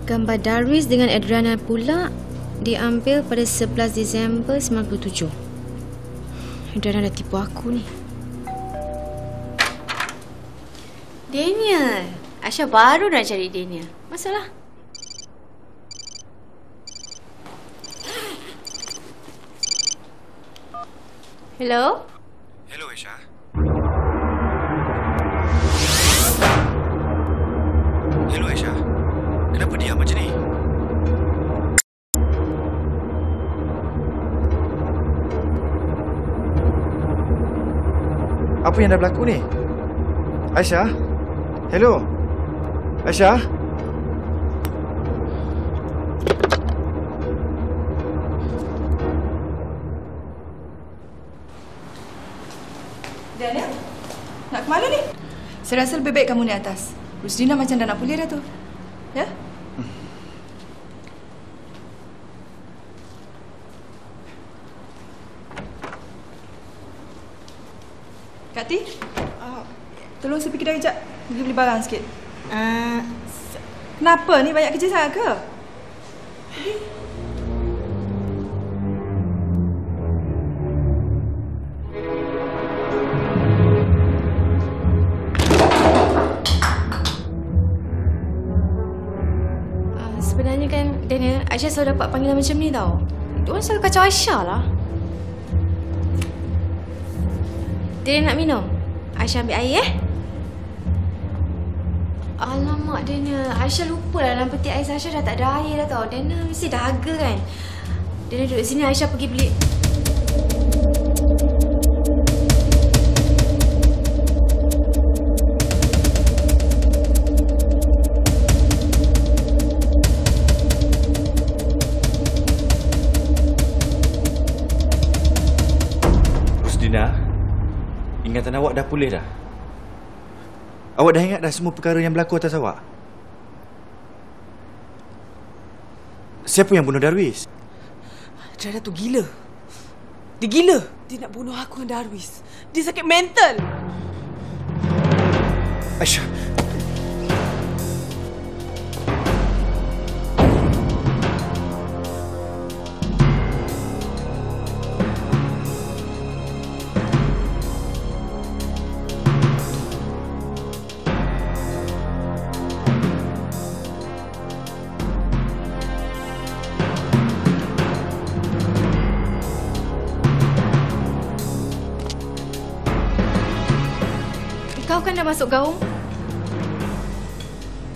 Gambar Darwis dengan Adriana pula diambil pada 11 Disember 97. Adriana dah tipu aku ni. Daniel. Aisyah baru nak cari Daniel. Masalah? Hello? Hello, Aisyah. Hello, Aisyah. Kenapa diam macam ni? Apa yang dah berlaku ni? Aisyah? Hello? Aisyah? Daniel, nak ke mana ni? Saya rasa lebih baik kamu naik atas. Rusdina macam dah nak pulih dah tu. Ya? Kak Ti, tolong saya pergi dah kejap. Pergi beli barang sikit. Kenapa ni? Banyak kerja sangat ke? Pergi. Sebenarnya kan Daniel, Aisyah selalu dapat panggilan macam ni tau. Diorang selalu kacau Aisyah lah. Daniel nak minum? Aisyah ambil air Alamak Daniel, Aisyah lupa lah dalam peti ais Aisyah dah tak ada air dah tau. Daniel mesti dahaga kan. Daniel duduk sini, Aisyah pergi beli. Rusdina, ingatan awak dah pulih dah? Awak dah ingat dah semua perkara yang berlaku atas awak? Siapa yang bunuh Darwis? Adriana tu gila. Dia gila. Dia nak bunuh aku dengan Darwis. Dia sakit mental. Aisyah. Kau kan dah masuk gaung?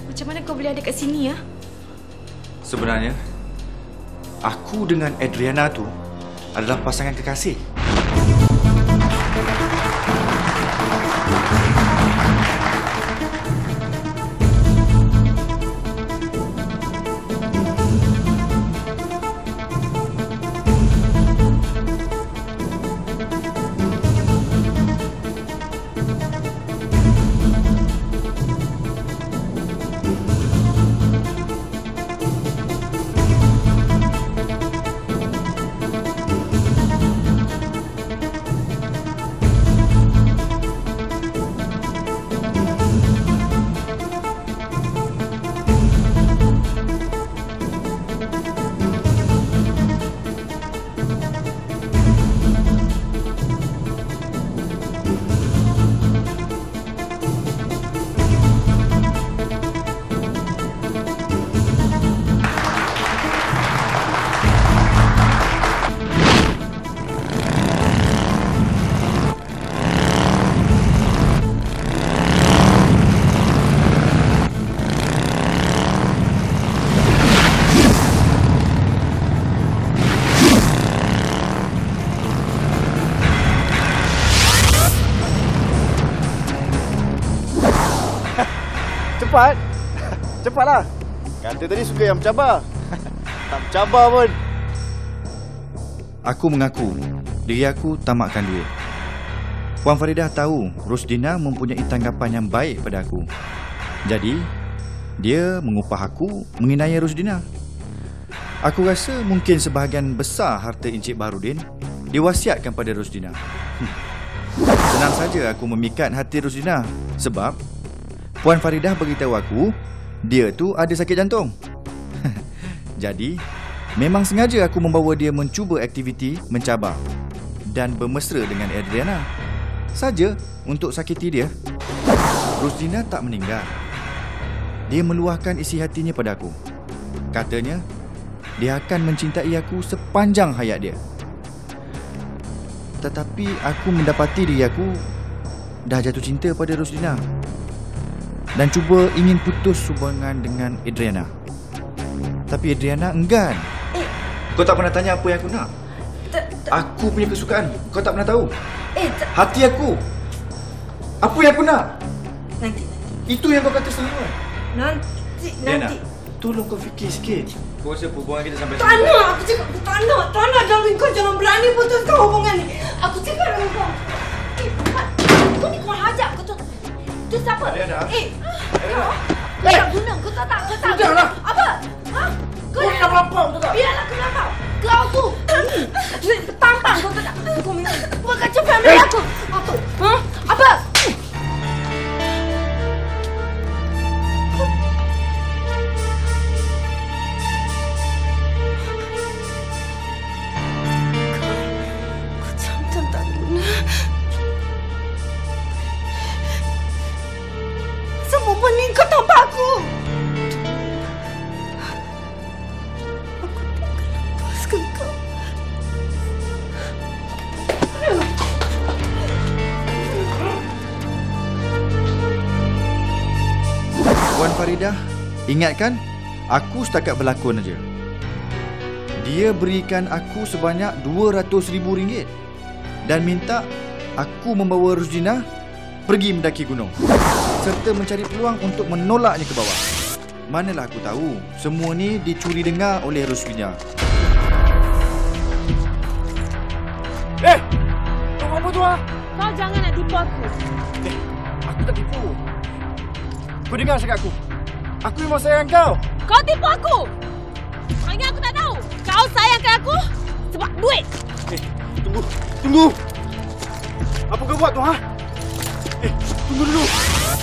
Macam mana kau boleh ada kat sini ya? Sebenarnya, aku dengan Adriana tu adalah pasangan kekasih. Cepat. Cepatlah. Kata tadi suka yang mencabar. Tak mencabar pun. Aku mengaku diri aku tamakkan duit. Puan Faridah tahu Rusdina mempunyai tanggapan yang baik pada aku. Jadi, dia mengupah aku menginai Rusdina. Aku rasa mungkin sebahagian besar harta Encik Baharudin diwasiatkan pada Rusdina. Senang saja aku memikat hati Rusdina sebab Puan Faridah beritahu aku dia tu ada sakit jantung. Jadi, memang sengaja aku membawa dia mencuba aktiviti mencabar dan bermesra dengan Adriana saja untuk sakiti dia. Rusdina tak meninggal. Dia meluahkan isi hatinya pada aku. Katanya, dia akan mencintai aku sepanjang hayat dia. Tetapi aku mendapati diri aku dah jatuh cinta pada Rusdina dan cuba ingin putus hubungan dengan Adriana. Tapi Adriana enggan. Kau tak pernah tanya apa yang aku nak? Aku punya kesukaan kau tak pernah tahu. Hati aku. Apa yang aku nak? Nanti. Itu yang kau kata selalu. Nanti. Tolong kau fikir sikit. Kau rasa hubungan kita sampai Tak nak, aku cakap tak nak darling, kau jangan berani putuskan hubungan ni. Aku cakap dengan kau. Kau ni kurang hajar, kau tu. Tu siapa? Kau tak guna, kau tak. Sudahlah. Apa? Ha? Kau nak melampau tu tak? Biarlah aku melampau. Kau tu. Tampang kau tak. Kau memang buat kacau family aku. Ha? Apa? Faridah, ingatkan, aku setakat berlakon aja. Dia berikan aku sebanyak RM200,000 dan minta aku membawa Rusdina pergi mendaki gunung serta mencari peluang untuk menolaknya ke bawah. Manalah aku tahu semua ni dicuri dengar oleh Rusdina. Kau apa tu ah? Kau jangan nak tipu aku. Aku tak tipu. Kau dengar cakap aku. Aku memang sayang kau. Kau tipu aku. Hanya aku tak tahu. Kau sayangkan aku sebab duit. Tunggu. Apa kau buat tu, ha? Tunggu dulu.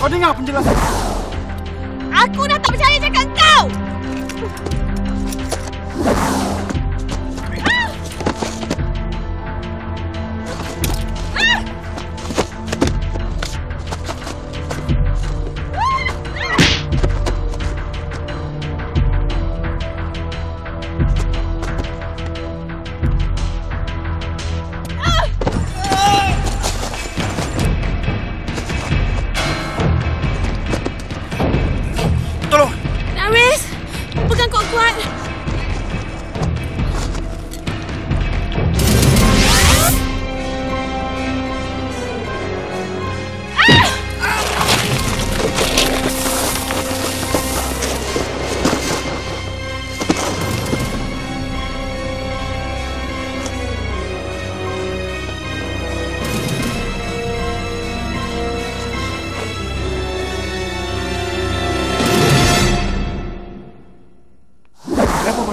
Kau dengar penjelasan. Aku dah tak percaya cakap kau.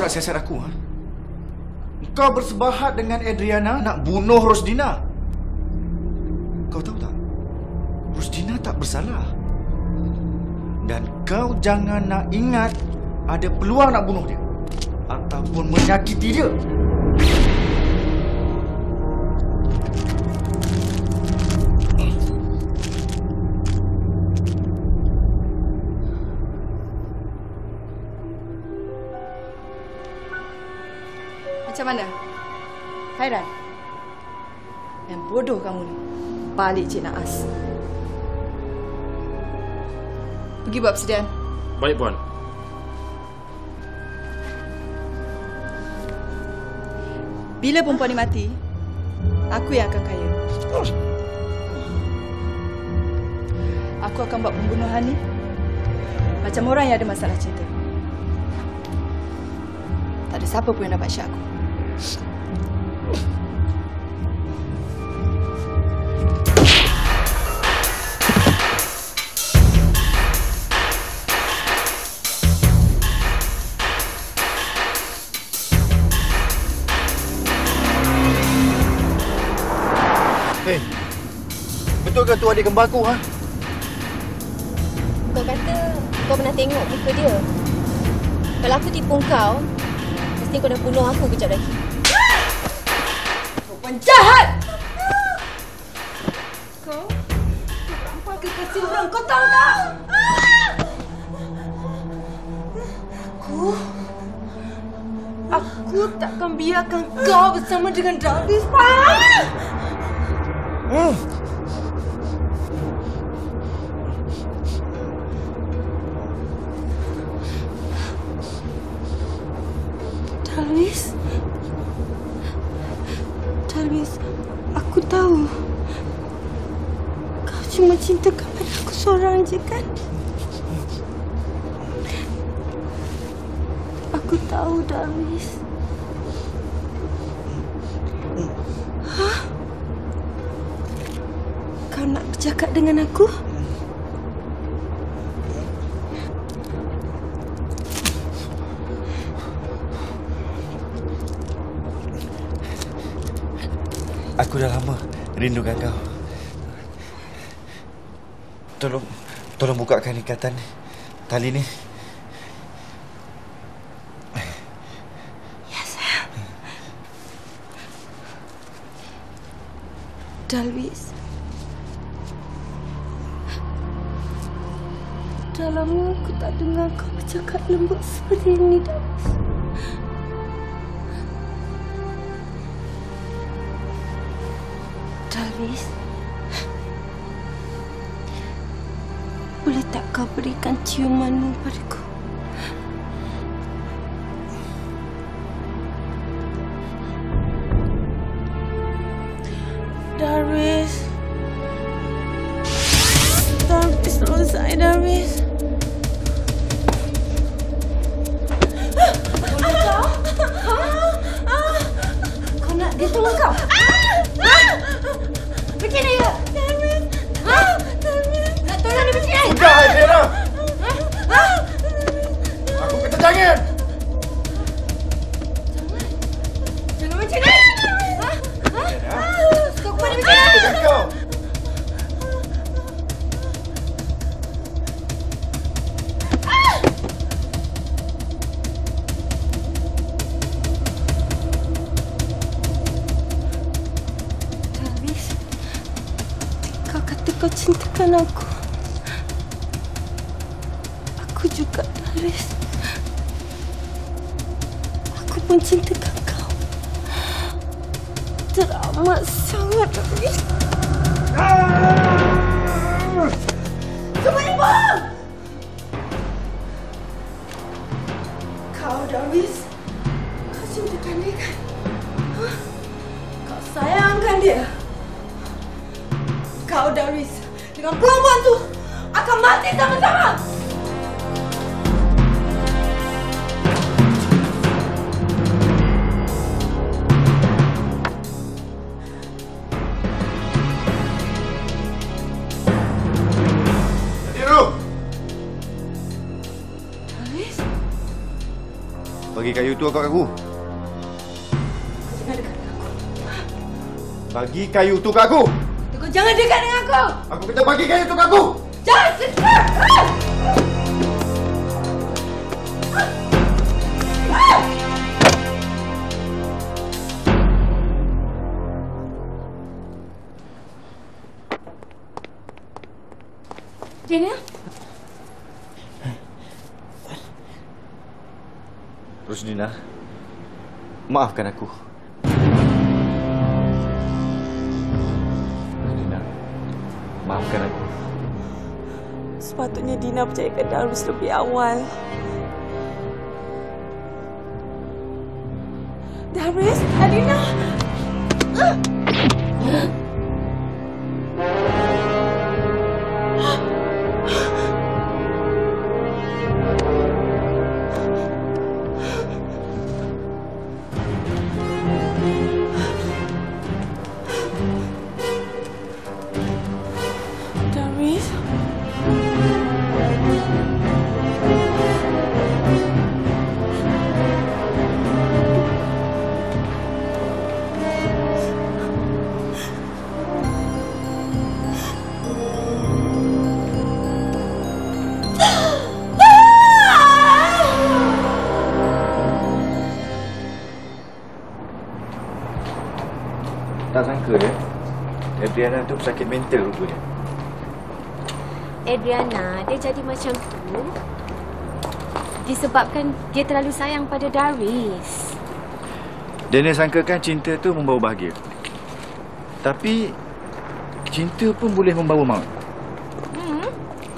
Siasat aku, ha? Kau bersebahat dengan Adriana nak bunuh Rusdina. Kau tahu tak? Rusdina tak bersalah. Dan kau jangan nak ingat ada peluang nak bunuh dia ataupun menyakiti dia. Macam mana? Hairan? Yang bodoh kamu ni. Balik Cik Naas. Pergi buat persediaan. Baik, Puan. Bila perempuan ni mati, aku yang akan kaya. Aku akan buat pembunuhan ni Macam orang yang ada masalah cinta. Tak ada siapa pun yang dapat syak aku. Hei, betul ke tu adik kembar aku, ha? Kau kata kau pernah tengok muka dia. Kalau aku tipu kau, mesti kau dah bunuh aku kejap lagi. Kau penjahat! Kau rampas kekasih orang, kau tahu tak? Aku takkan biarkan kau bersama dengan Darwis. Darwis, aku tahu kau cuma cinta kepada aku seorang je kan? Aku tahu, Darwis. Hah? Kau nak bercakap dengan aku? Aku dah lama rindukan kau. Tolong bukakan ikatan tali ni. Ya, sayang. Darwis. Dah lama aku tak dengar kau bercakap lembut seperti ini, Darwis. Darwis, boleh tak kau berikan ciumanmu padaku? Darwis, tolong saya, Darwis. Boleh kau? Kau nak dia tolong kau? Macam mana ya? Darwis. Nak tolong dia macam mana? Sudah, Zera. Aku kata jangan. Jangan macam ni. Kau kepada macam ni. Jangan kau. Kau cintakan aku. Aku juga, Darwis. Aku pun cintakan kau. Teramat sangat, Darwis. Semua ibu! Kau, Darwis. Kau cintakan dia kan? Kau sayangkan dia. Kau, Darwis, dengan perempuan tu akan mati sama-sama. Tiru. Darwis, Bagi kayu tu kat aku. jangan dekat dengan aku. Bagi kayu tu kat aku. Kau jangan dekat dengan aku. Aku kata bagi kayu tu kat aku. Jangan dekat. Daniel? Rusdina, maafkan aku. Rusdina, maafkan aku. Sepatutnya Dina percayakan Darwis lebih awal. Darwis, Dina. Tak sangka ya, Adriana tu sakit mental rupanya. Adriana, dia jadi macam tu disebabkan dia terlalu sayang pada Darwis. Daniel sangkakan cinta tu membawa bahagia. Tapi cinta pun boleh membawa maut.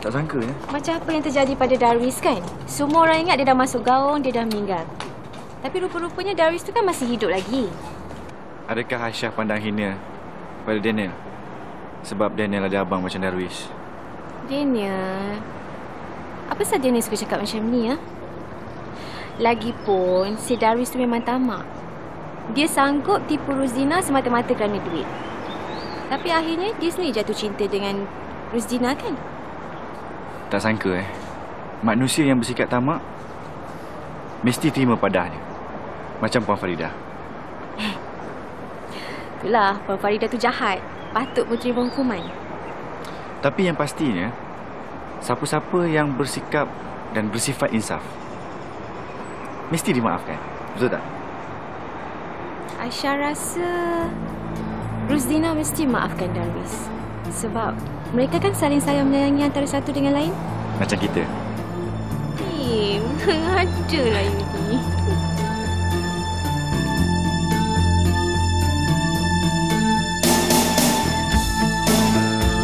Tak sangka ya. Macam apa yang terjadi pada Darwis kan? Semua orang ingat dia dah masuk gaung, dia dah meninggal. Tapi rupa-rupanya Darwis tu kan masih hidup lagi. Adakah Aisyah pandang hina pada Daniel? Sebab Daniel ada abang macam Darwis. Daniel, apa sahaja Daniel suka cakap macam ni ya? Lagipun si Darwis tu memang tamak. Dia sanggup tipu Rosdina semata-mata kerana duit. Tapi akhirnya dia sendiri jatuh cinta dengan Rosdina kan? Tak sangka manusia yang bersikap tamak mesti terima padahnya. Macam Puan Farida. Itulah, Puan Farida tu jahat. Patut pun terima hukuman. Tapi yang pastinya, siapa-siapa yang bersikap dan bersifat insaf mesti dimaafkan. Betul tak? Aisyah rasa Rosdina mesti maafkan Darwis. Sebab mereka kan saling sayang menyayangi antara satu dengan lain. Macam kita. Mengada lah you ni.